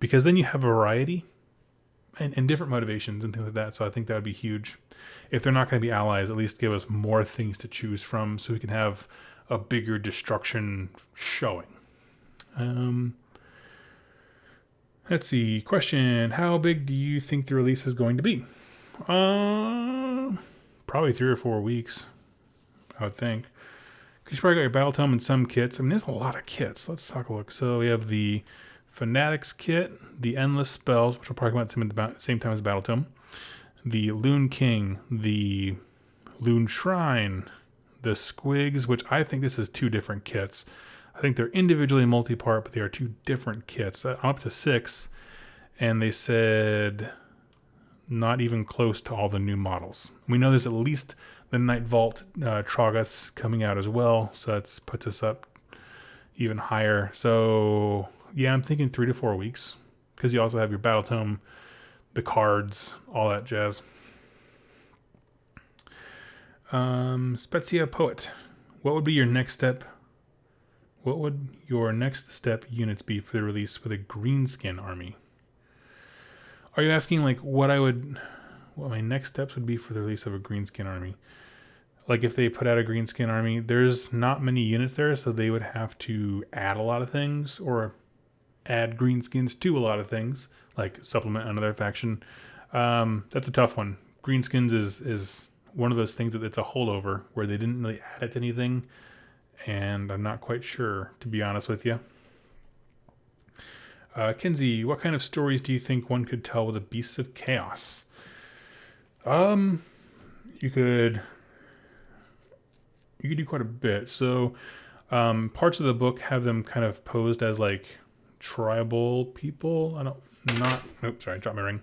because then you have variety and different motivations and things like that. So I think that would be huge. If they're not going to be allies, at least give us more things to choose from so we can have a bigger destruction showing. Let's see. Question: how big do you think the release is going to be? Probably 3 or 4 weeks, I would think. Because you probably got your Battle Tome and some kits. I mean, there's a lot of kits. Let's talk a look. So we have the Fanatics kit, the Endless Spells, which we'll probably come out at the same time as Battle Tome, the Loon King, the Loon Shrine, the Squigs, which I think this is 2 different kits. I think they're individually multi-part, but they are 2 different kits. I'm up to 6, and they said not even close to all the new models. We know there's at least the Night Vault Troggoths coming out as well, so that puts us up even higher. So yeah, I'm thinking 3 to 4 weeks, because you also have your Battle Tome, the cards, all that jazz. Spezia Poet, what would be your next step? What would your next step units be for the release for the Greenskin army? Are you asking like what my next steps would be for the release of a Greenskin army? Like if they put out a Greenskin army, there's not many units there, so they would have to add a lot of things or add Greenskins to a lot of things, like supplement another faction. That's a tough one. Greenskins is one of those things that it's a holdover where they didn't really add it to anything, and I'm not quite sure, to be honest with you. Kinsey, what kind of stories do you think one could tell with the Beasts of Chaos? You could do quite a bit. So parts of the book have them kind of posed as like tribal people. Dropped my ring.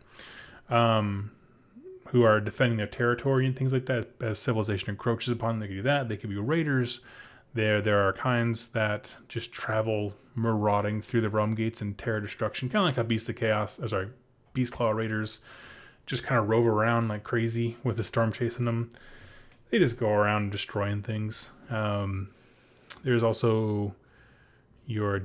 Who are defending their territory and things like that. As civilization encroaches upon them, they could do that. They could be raiders. There are kinds that just travel marauding through the realm gates and terror destruction, kind of like how Beastclaw Raiders just kind of rove around like crazy with the storm chasing them. They just go around destroying things. There's also your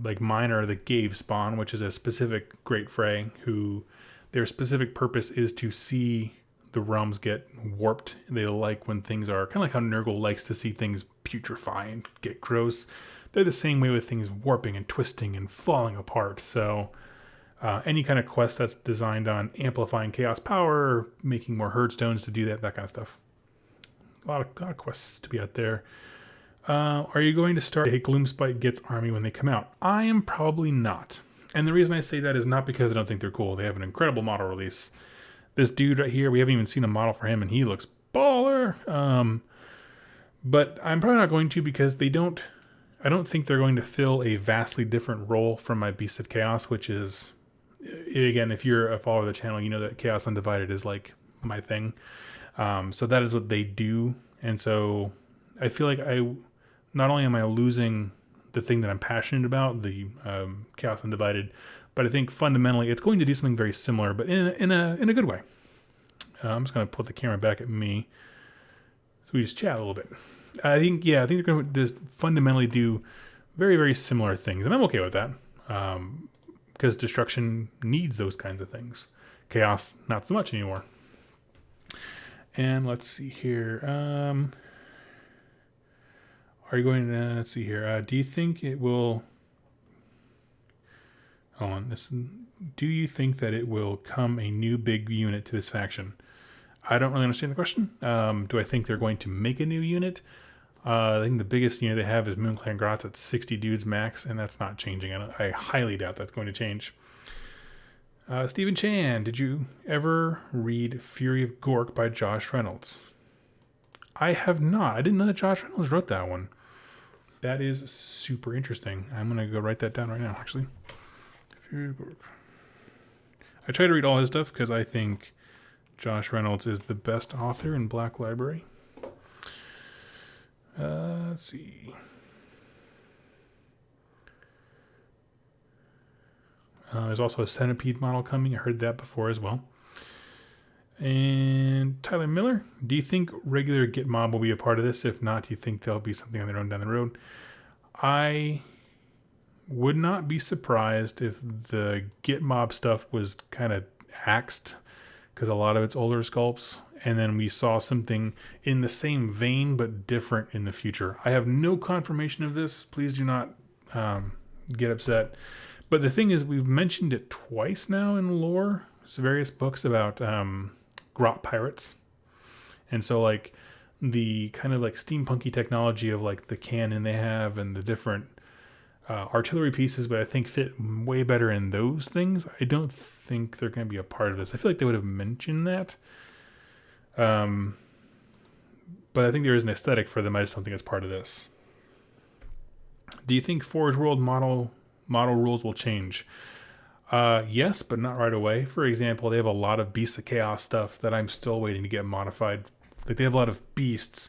like mine are the Gave spawn, which is a specific Great Frey who their specific purpose is to see the realms get warped. They like when things are kind of like how Nurgle likes to see things putrefy and get gross. They're the same way with things warping and twisting and falling apart. So any kind of quest that's designed on amplifying chaos power, making more herd stones to do that kind of stuff. A lot of quests to be out there. Are you going to start a Gloomspite Gitz army when they come out? I am probably not. And the reason I say that is not because I don't think they're cool. They have an incredible model release. This dude right here, we haven't even seen a model for him, and he looks baller. But I'm probably not going to because I don't think they're going to fill a vastly different role from my Beast of Chaos, which is, again, if you're a follower of the channel, you know that Chaos Undivided is like my thing. So that is what they do. And so I feel like not only am I losing the thing that I'm passionate about, the Chaos Undivided, but I think fundamentally it's going to do something very similar, but in a good way. I'm just going to put the camera back at me so we just chat a little bit. I think they're going to just fundamentally do very, very similar things, and I'm okay with that because destruction needs those kinds of things. Chaos, not so much anymore. And let's see here. Are you going to, let's see here. Do you think it will, hold on, do you think that it will come a new big unit to this faction? I don't really understand the question. Do I think they're going to make a new unit? I think the biggest unit they have is Moonclan Grotz at 60 dudes max, and that's not changing. I highly doubt that's going to change. Stephen Chan, did you ever read Fury of Gork by Josh Reynolds? I have not. I didn't know that Josh Reynolds wrote that one. That is super interesting. I'm going to go write that down right now, actually. Fury of Gork. I try to read all his stuff because I think Josh Reynolds is the best author in Black Library. Let's see. There's also a Centipede model coming. I heard that before as well. And Tyler Miller, do you think regular Git Mob will be a part of this? If not, do you think they'll be something on their own down the road? I would not be surprised if the Git Mob stuff was kind of axed because a lot of it's older sculpts, and then we saw something in the same vein but different in the future. I have no confirmation of this. Please do not get upset. But the thing is, we've mentioned it twice now in lore. There's various books about grot pirates. And so like the kind of like steampunky technology of like the cannon they have and the different artillery pieces, but I think fit way better in those things. I don't think they're going to be a part of this. I feel like they would have mentioned that. But I think there is an aesthetic for them. I just don't think it's part of this. Do you think Forge World model rules will change? Yes, but not right away. For example, they have a lot of Beasts of Chaos stuff that I'm still waiting to get modified. Like they have a lot of beasts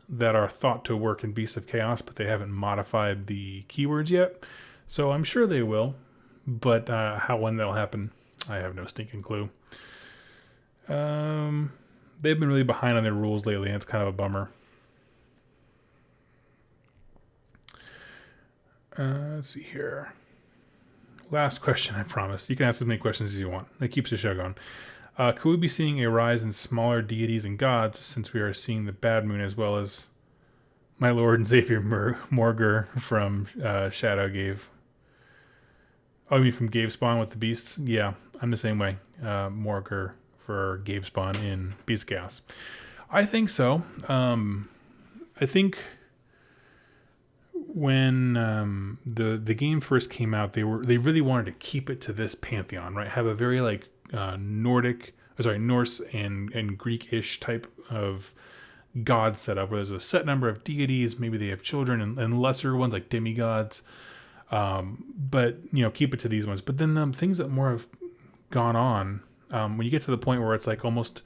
that are thought to work in Beasts of Chaos, but they haven't modified the keywords yet. So I'm sure they will, but when that'll happen, I have no stinking clue. They've been really behind on their rules lately, and it's kind of a bummer. Let's see here. Last question, I promise. You can ask as many questions as you want. That keeps the show going. Could we be seeing a rise in smaller deities and gods since we are seeing the Bad Moon as well as my Lord and Xavier Morger from Shadow Gave? Oh, you mean from Gave Spawn with the beasts? Yeah, I'm the same way. Morger for Gave Spawn in Beast Chaos. I think so. I think when the game first came out, they really wanted to keep it to this pantheon, right? Have a very like Norse and Greek-ish type of god setup where there's a set number of deities. Maybe they have children and lesser ones like demigods. But keep it to these ones. But then things that more have gone on, when you get to the point where it's like almost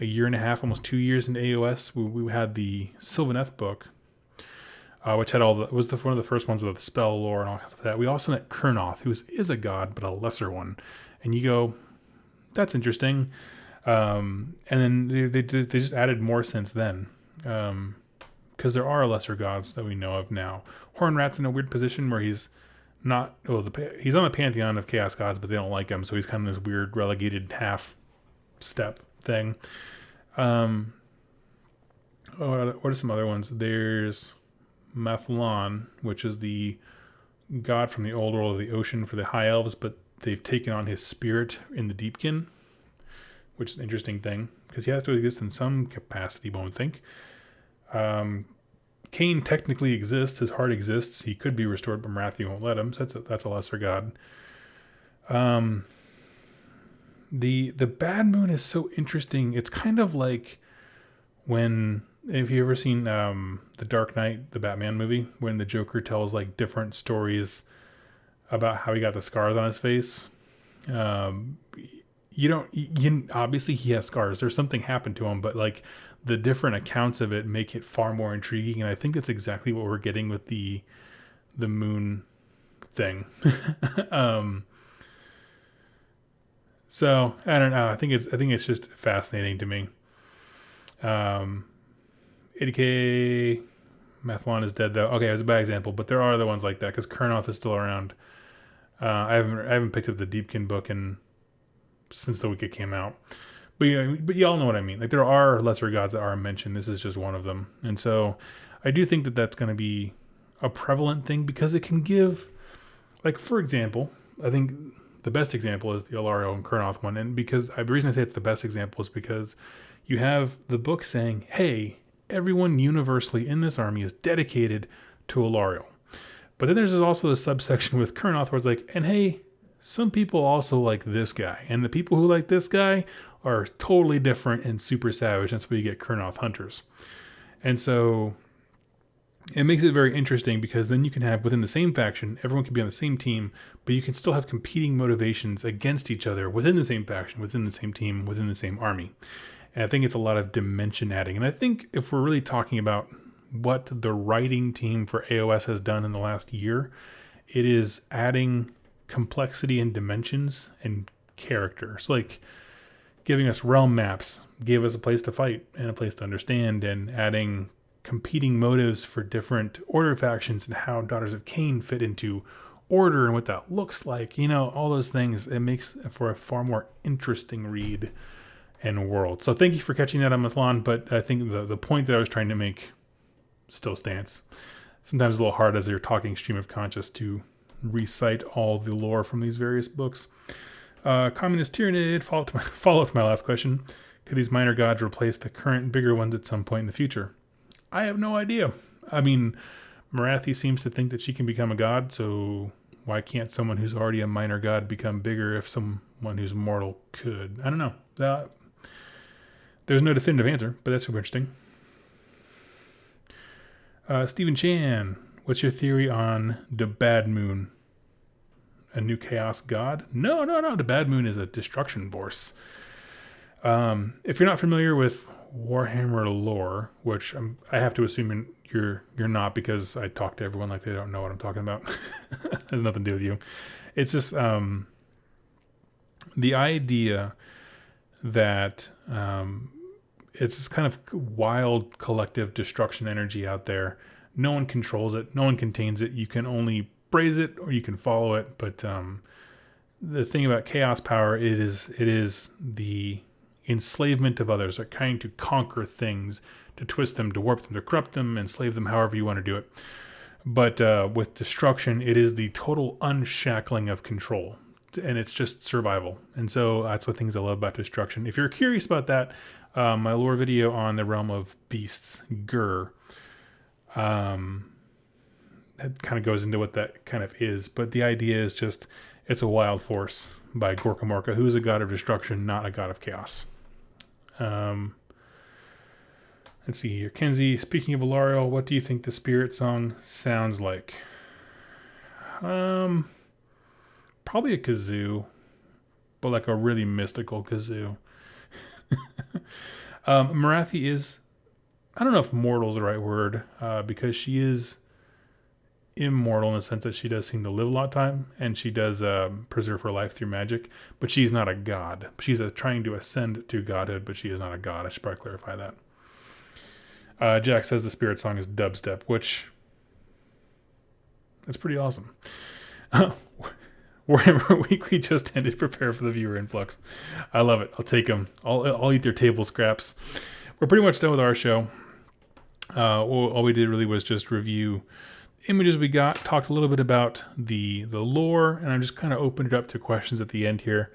a year and a half, almost 2 years into AOS, we had the Sylvaneth book, which had one of the first ones with the spell lore and all kinds of that. We also met Kurnoth, who is a god, but a lesser one. And you go, that's interesting. And then they just added more since then. Because there are lesser gods that we know of now. Hornrat's in a weird position where he's not he's on the pantheon of chaos gods, but they don't like him, so he's kind of this weird relegated half step thing. What are some other ones? There's Mathlon, which is the god from the old world of the ocean for the high elves, but they've taken on his spirit in the Deepkin, which is an interesting thing because he has to exist in some capacity, one would think. Cain technically exists. His heart exists. He could be restored, but Marathi won't let him. So that's a lesser god. The bad moon is so interesting. It's kind of like when, have you ever seen The Dark Knight, the Batman movie, when the Joker tells like different stories about how he got the scars on his face? Obviously he has scars. There's something happened to him, but like the different accounts of it make it far more intriguing. And I think that's exactly what we're getting with the moon thing. So I don't know. I think it's just fascinating to me. 80K Mathlon is dead though. Okay, it was a bad example, but there are other ones like that because Kurnoth is still around. I haven't picked up the Deepkin book since the week it came out. But y'all know what I mean. Like there are lesser gods that are mentioned. This is just one of them. And so I do think that that's going to be a prevalent thing because it can give, like, for example, I think the best example is the Ilario and Kurnoth one. And because the reason I say it's the best example is because you have the book saying, hey, everyone universally in this army is dedicated to Ilario. But then there's also a subsection with Kurnoth where it's like, and hey, some people also like this guy. And the people who like this guy are totally different and super savage. That's where you get Kurnoth hunters. And so it makes it very interesting because then you can have within the same faction, everyone can be on the same team, but you can still have competing motivations against each other within the same faction, within the same team, within the same army. And I think it's a lot of dimension adding. And I think if we're really talking about what the writing team for AOS has done in the last year, it is adding complexity and dimensions and character. So like giving us realm maps, gave us a place to fight and a place to understand, and adding competing motives for different order factions and how Daughters of Cain fit into order and what that looks like. All those things. It makes for a far more interesting read and world. So thank you for catching that on Mathlon, but I think the point that I was trying to make still stands. Sometimes it's a little hard as you're talking stream of conscious to recite all the lore from these various books. Communist Tyrannid, follow up to my last question. Could these minor gods replace the current bigger ones at some point in the future? I have no idea. I mean, Marathi seems to think that she can become a god, so why can't someone who's already a minor god become bigger if someone who's mortal could? I don't know. There's no definitive answer, but that's super interesting. Stephen Chan, what's your theory on the Bad Moon? A new chaos god? No. The Bad Moon is a destruction force. If you're not familiar with Warhammer lore, which I have to assume you're not, because I talk to everyone like they don't know what I'm talking about. Has nothing to do with you. It's just the idea that it's this kind of wild collective destruction energy out there. No one controls it. No one contains it. You can only praise it or you can follow it. But the thing about chaos power, it is the enslavement of others, or trying to conquer things, to twist them, to warp them, to corrupt them, enslave them, however you want to do it. But with destruction, it is the total unshackling of control. And it's just survival. And so that's what things I love about destruction. If you're curious about that, my lore video on the realm of beasts, Gur, that kind of goes into what that kind of is. But the idea is just, it's a wild force by Gorka Morka, who is a god of destruction, not a god of chaos. Let's see here. Kenzie, speaking of Ilario, what do you think the spirit song sounds like? Probably a kazoo, but like a really mystical kazoo. Marathi is, I don't know if mortal is the right word, because she is immortal in the sense that she does seem to live a lot of time, and she does preserve her life through magic, but she's not a god. She's trying to ascend to godhood, but she is not a god. I should probably clarify that. Jack says the spirit song is dubstep, which that's pretty awesome. Warhammer Weekly just ended. Prepare for the viewer influx. I love it. I'll take them. I'll eat their table scraps. We're pretty much done with our show. All we did really was just review images we got, talked a little bit about the lore, and I just kind of opened it up to questions at the end here.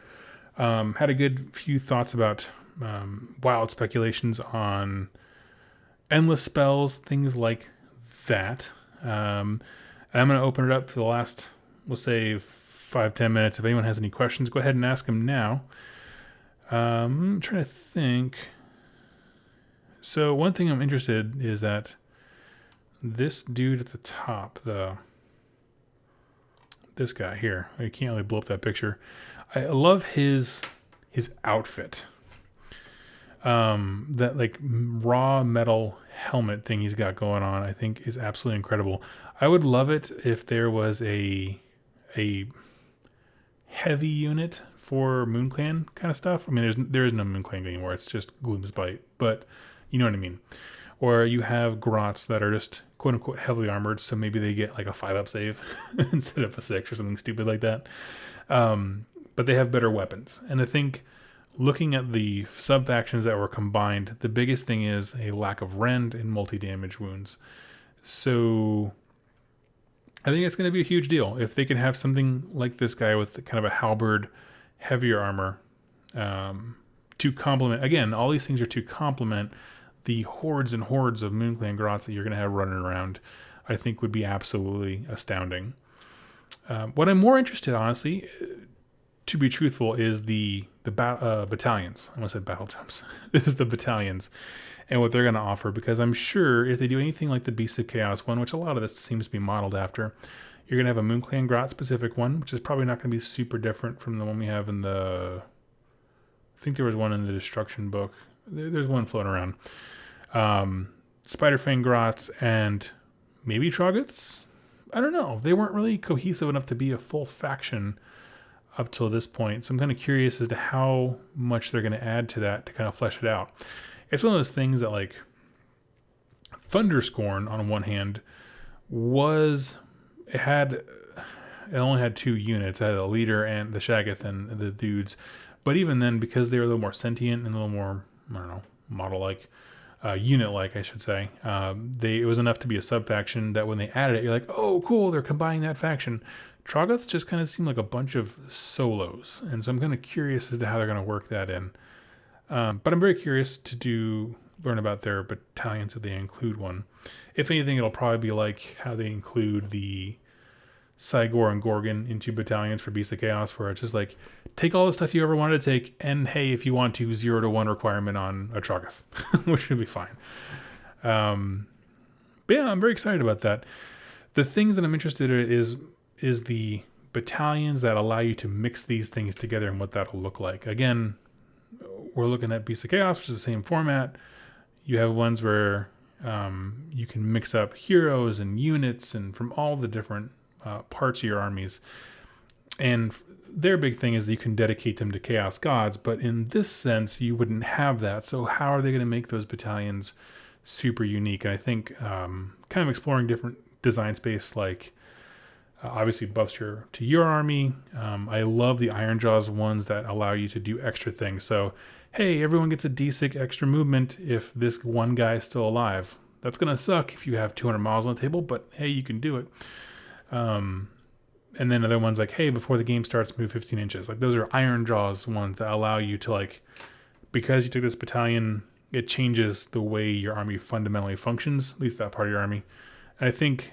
Had a good few thoughts about wild speculations on endless spells, things like that. And I'm going to open it up for the last, we'll say, 5-10 minutes. If anyone has any questions, go ahead and ask them now. I'm trying to think. So one thing I'm interested is that this dude at the top, this guy here, I can't really blow up that picture. I love his outfit. That like raw metal helmet thing he's got going on, I think is absolutely incredible. I would love it if there was a heavy unit for MoonClan kind of stuff. I mean, there is no MoonClan anymore. It's just Gloomspite, but you know what I mean. Or you have Grots that are just quote unquote heavily armored, so maybe they get like a 5-up save instead of a 6 or something stupid like that. But they have better weapons, and I think looking at the sub factions that were combined, the biggest thing is a lack of rend and multi-damage wounds. So I think it's going to be a huge deal if they can have something like this guy with kind of a halberd, heavier armor, to complement. Again, all these things are to complement the hordes and hordes of MoonClan Grots that you're going to have running around. I think would be absolutely astounding. What I'm more interested, honestly, to be truthful, is the battalions. I almost said battle jumps. This is the battalions and what they're going to offer, because I'm sure if they do anything like the Beast of Chaos one, which a lot of this seems to be modeled after, you're going to have a MoonClan Grot specific one, which is probably not going to be super different from the one we have in the... I think there was one in the Destruction book. There's one floating around. Spiderfang Grots and maybe Troggoths? I don't know. They weren't really cohesive enough to be a full faction up till this point. So I'm kind of curious as to how much they're going to add to that to kind of flesh it out. It's one of those things that, like, Thunderscorn on one hand it only had 2 units. It had a leader and the Shaggoth and the dudes. But even then, because they were a little more sentient and a little more, I don't know, model-like, unit-like, I should say, it was enough to be a sub-faction that when they added it, you're like, oh, cool, they're combining that faction. Troggoths just kind of seem like a bunch of solos, and so I'm kind of curious as to how they're going to work that in. But I'm very curious to learn about their battalions if they include one. If anything, it'll probably be like how they include the Cygor and Gorgon into battalions for Beast of Chaos, where it's just like, take all the stuff you ever wanted to take, and hey, if you want to, 0 to 1 requirement on a Troggoth, which would be fine. But yeah, I'm very excited about that. The things that I'm interested in is the battalions that allow you to mix these things together and what that'll look like. Again, we're looking at Beast of Chaos, which is the same format. You have ones where you can mix up heroes and units and from all the different parts of your armies. And their big thing is that you can dedicate them to Chaos Gods, but in this sense, you wouldn't have that. So how are they going to make those battalions super unique? And I think kind of exploring different design space, like obviously buffs to your army. I love the Iron Jaws ones that allow you to do extra things. So, hey, everyone gets a D6 extra movement if this one guy is still alive. That's going to suck if you have 200 miles on the table, but hey, you can do it. And then other ones like, hey, before the game starts, move 15 inches. Like, those are Iron Jaws ones that allow you to, like, because you took this battalion, it changes the way your army fundamentally functions, at least that part of your army. And I think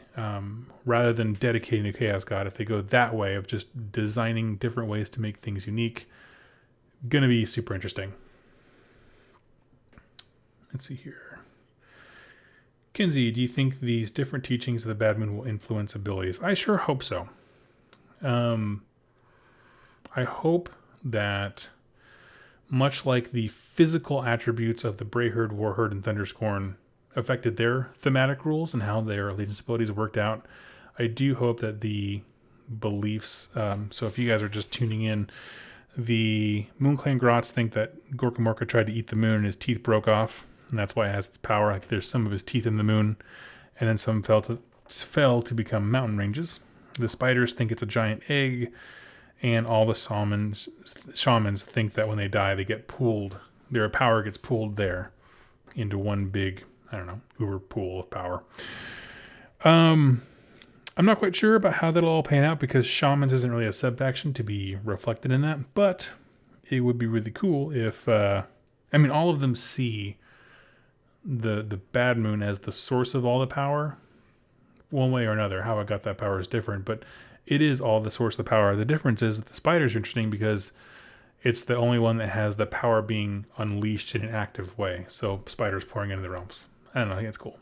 rather than dedicating to Chaos God, if they go that way of just designing different ways to make things unique, going to be super interesting. Let's see here. Kinsey, do you think these different teachings of the Bad Moon will influence abilities? I sure hope so. I hope that much like the physical attributes of the Brayherd, Warherd, and Thunderscorn affected their thematic rules and how their allegiance abilities worked out, I do hope that the beliefs, so if you guys are just tuning in, the MoonClan Grots think that Gorkamorka tried to eat the moon and his teeth broke off, and that's why it has its power. Like, there's some of his teeth in the moon, and then some fell to become mountain ranges. The spiders think it's a giant egg, and all the shamans think that when they die, they get pulled. Their power gets pulled there into one big, I don't know, uber pool of power. I'm not quite sure about how that'll all pan out because shamans isn't really a sub-faction to be reflected in that, but it would be really cool if, all of them see the bad moon as the source of all the power, one way or another. How it got that power is different, but it is all the source of the power. The difference is that the spiders are interesting because it's the only one that has the power being unleashed in an active way. So spiders pouring into the realms. I don't know, I think it's cool.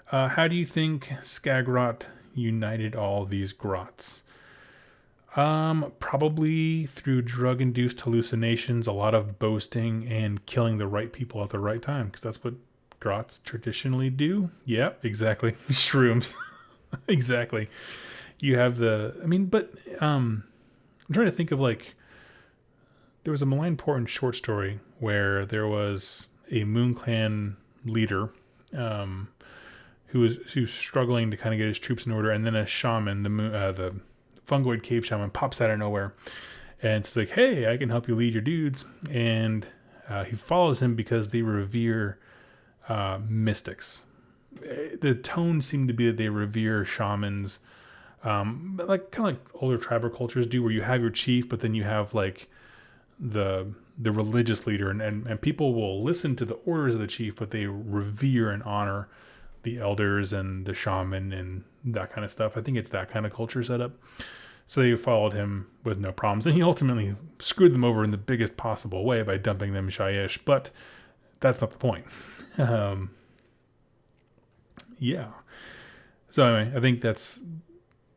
How do you think Skagrot united all these grots? Probably through drug-induced hallucinations, a lot of boasting, and killing the right people at the right time, because that's what grots traditionally do. Yep, exactly. Shrooms. Exactly. You have I'm trying to think of there was a Malign Portent short story where there was a Moon Clan leader, who was struggling to kind of get his troops in order, and then a shaman, the fungoid cave shaman, pops out of nowhere, and it's like, "Hey, I can help you lead your dudes." And he follows him because they revere mystics. The tone seemed to be that they revere shamans, kind of like older tribal cultures do, where you have your chief, but then you have the religious leader, and people will listen to the orders of the chief, but they revere and honor the elders and the shaman and that kind of stuff. I think it's that kind of culture setup. So they followed him with no problems, and he ultimately screwed them over in the biggest possible way by dumping them Shyish, but that's not the point. Yeah. So anyway, I think that's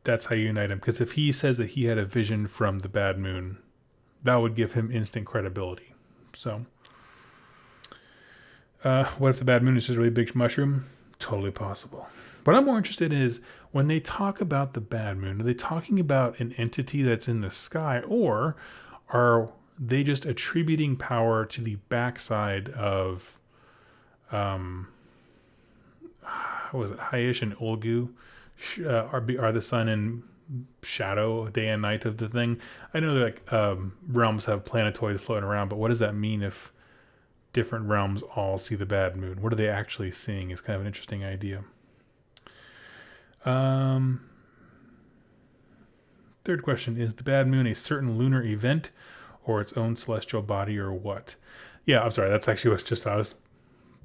how you unite him, because if he says that he had a vision from the bad moon, that would give him instant credibility. So what if the bad moon is just a really big mushroom? Totally possible. What I'm more interested in is when they talk about the bad moon, are they talking about an entity that's in the sky, or are they just attributing power to the backside of what was it, Hyish and Ulgu are the sun and shadow, day and night of the thing? I know that realms have planetoids floating around, but what does that mean if different realms all see the bad moon? What are they actually seeing is kind of an interesting idea. Third question, is the bad moon a certain lunar event or its own celestial body, or what? Yeah, I'm sorry, that's actually I was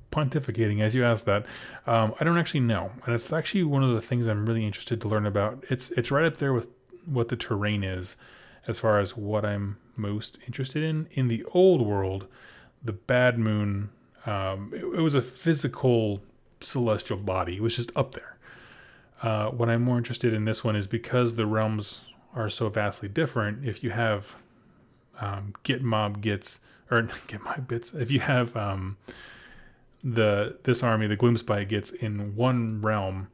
pontificating as you asked that. I don't actually know, and it's actually one of the things I'm really interested to learn about. It's right up there with what the terrain is as far as what I'm most interested in. In the old world, the bad moon, it was a physical celestial body. It was just up there. What I'm more interested in this one is because the realms are so vastly different. If you have Gitz, or Get My Bits, if you have this army, the Gloomspite, gets in one realm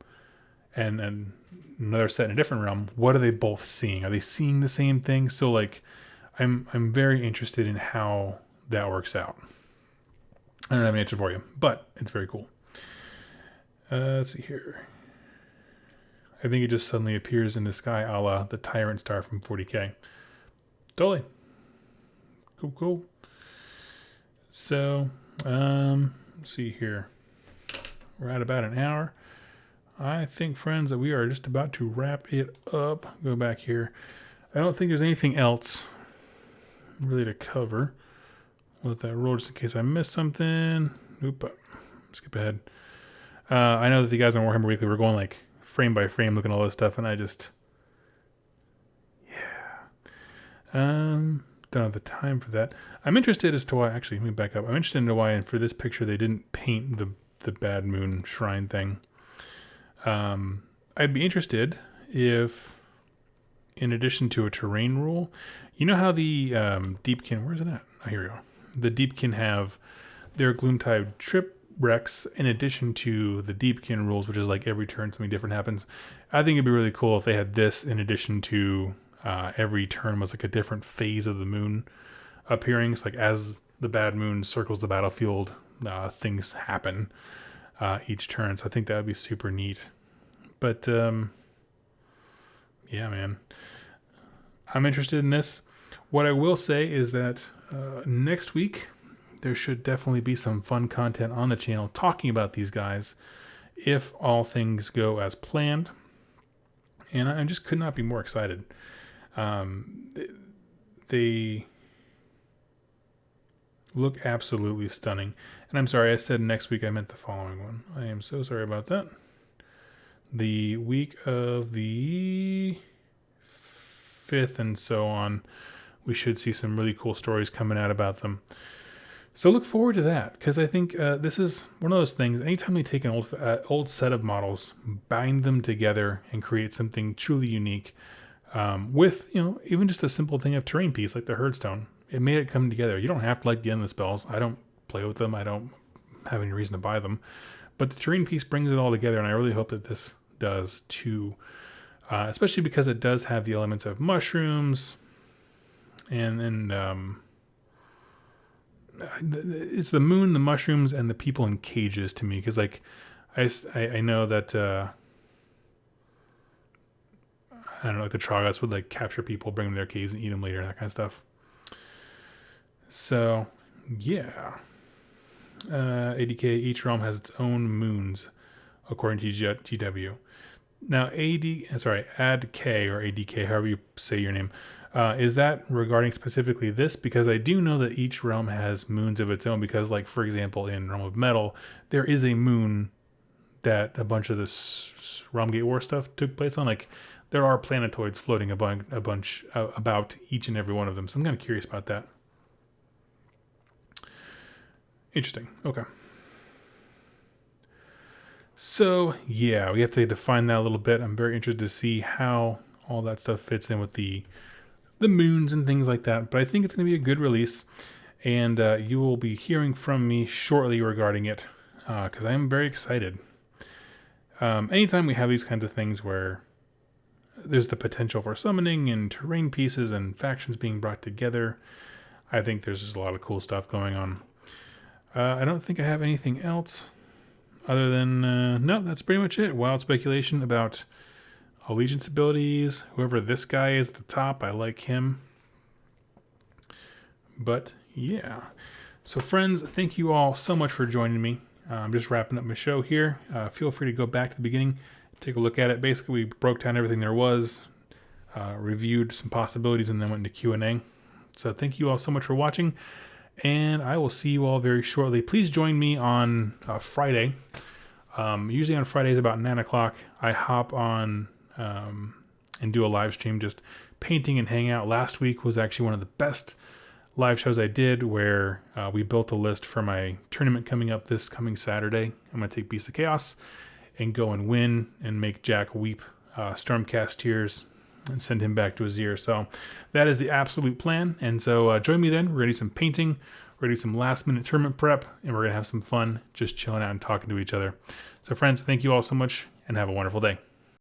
and another set in a different realm, what are they both seeing? Are they seeing the same thing? So I'm very interested in how that works out. I don't have an answer for you, but it's very cool. Let's see here. I think it just suddenly appears in the sky, a la the Tyrant Star from 40K. Totally. Cool. So, let's see here. We're at about an hour. I think, friends, that we are just about to wrap it up. Go back here. I don't think there's anything else really to cover. Let that roll just in case I missed something. Skip ahead. I know that the guys on Warhammer Weekly were going frame by frame looking at all this stuff, and I just... don't have the time for that. I'm interested as to why... Actually, let me back up. I'm interested in why, and for this picture, they didn't paint the Bad Moon Shrine thing. I'd be interested if, in addition to a terrain rule, you know how the Deepkin... Where's it at? Oh, here we go. The Deepkin have their Gloomtide trip Rex, in addition to the Deepkin rules, which is every turn something different happens. I think it'd be really cool if they had this in addition to every turn was a different phase of the moon appearing. So as the bad moon circles the battlefield, things happen each turn. So I think that would be super neat. But Yeah, man. I'm interested in this. What I will say is that next week there should definitely be some fun content on the channel talking about these guys if all things go as planned. And I just could not be more excited. They look absolutely stunning. And I'm sorry, I said next week, I meant the following one. I am so sorry about that. The week of the 5th and so on, we should see some really cool stories coming out about them. So look forward to that, because I think this is one of those things. Anytime they take an old set of models, bind them together, and create something truly unique, with even just a simple thing of terrain piece like the Herdstone, it made it come together. You don't have to like the endless spells. I don't play with them. I don't have any reason to buy them, but the terrain piece brings it all together, and I really hope that this does too. Especially because it does have the elements of mushrooms, and it's the moon, the mushrooms, and the people in cages to me. Because like, I know that I don't know, like the Troggoths would like capture people, bring them to their caves, and eat them later, that kind of stuff. So yeah, ADK, each realm has its own moons, according to GW. Now ADK or ADK, however you say your name. Is that regarding specifically this? Because I do know that each realm has moons of its own. Because, like, for example, in Realm of Metal, there is a moon that a bunch of this Realm Gate War stuff took place on. Like, there are planetoids floating a bunch about each and every one of them. So I'm kind of curious about that. Interesting. Okay. So, yeah, we have to define that a little bit. I'm very interested to see how all that stuff fits in with the moons and things like that. But I think it's going to be a good release, and you will be hearing from me shortly regarding it, because I am very excited. Anytime we have these kinds of things where there's the potential for summoning and terrain pieces and factions being brought together, I think there's just a lot of cool stuff going on. I don't think I have anything else other than, no, that's pretty much it. Wild speculation about allegiance abilities. Whoever this guy is at the top, I like him. But yeah. So friends, thank you all so much for joining me. I'm just wrapping up my show here. Feel free to go back to the beginning, take a look at it. Basically, we broke down everything there was, reviewed some possibilities, and then went into Q&A. So thank you all so much for watching, and I will see you all very shortly. Please join me on Friday. Usually on Fridays about 9 o'clock, I hop on and do a live stream just painting and hang out. Last week was actually one of the best live shows I did, where we built a list for my tournament coming up this coming Saturday. I'm going to take Beast of Chaos and go and win and make Jack weep Stormcast tears and send him back to Azir. So that is the absolute plan. And so join me then. We're going to do some painting. We're going to do some last minute tournament prep, and we're going to have some fun just chilling out and talking to each other. So friends, thank you all so much, and have a wonderful day.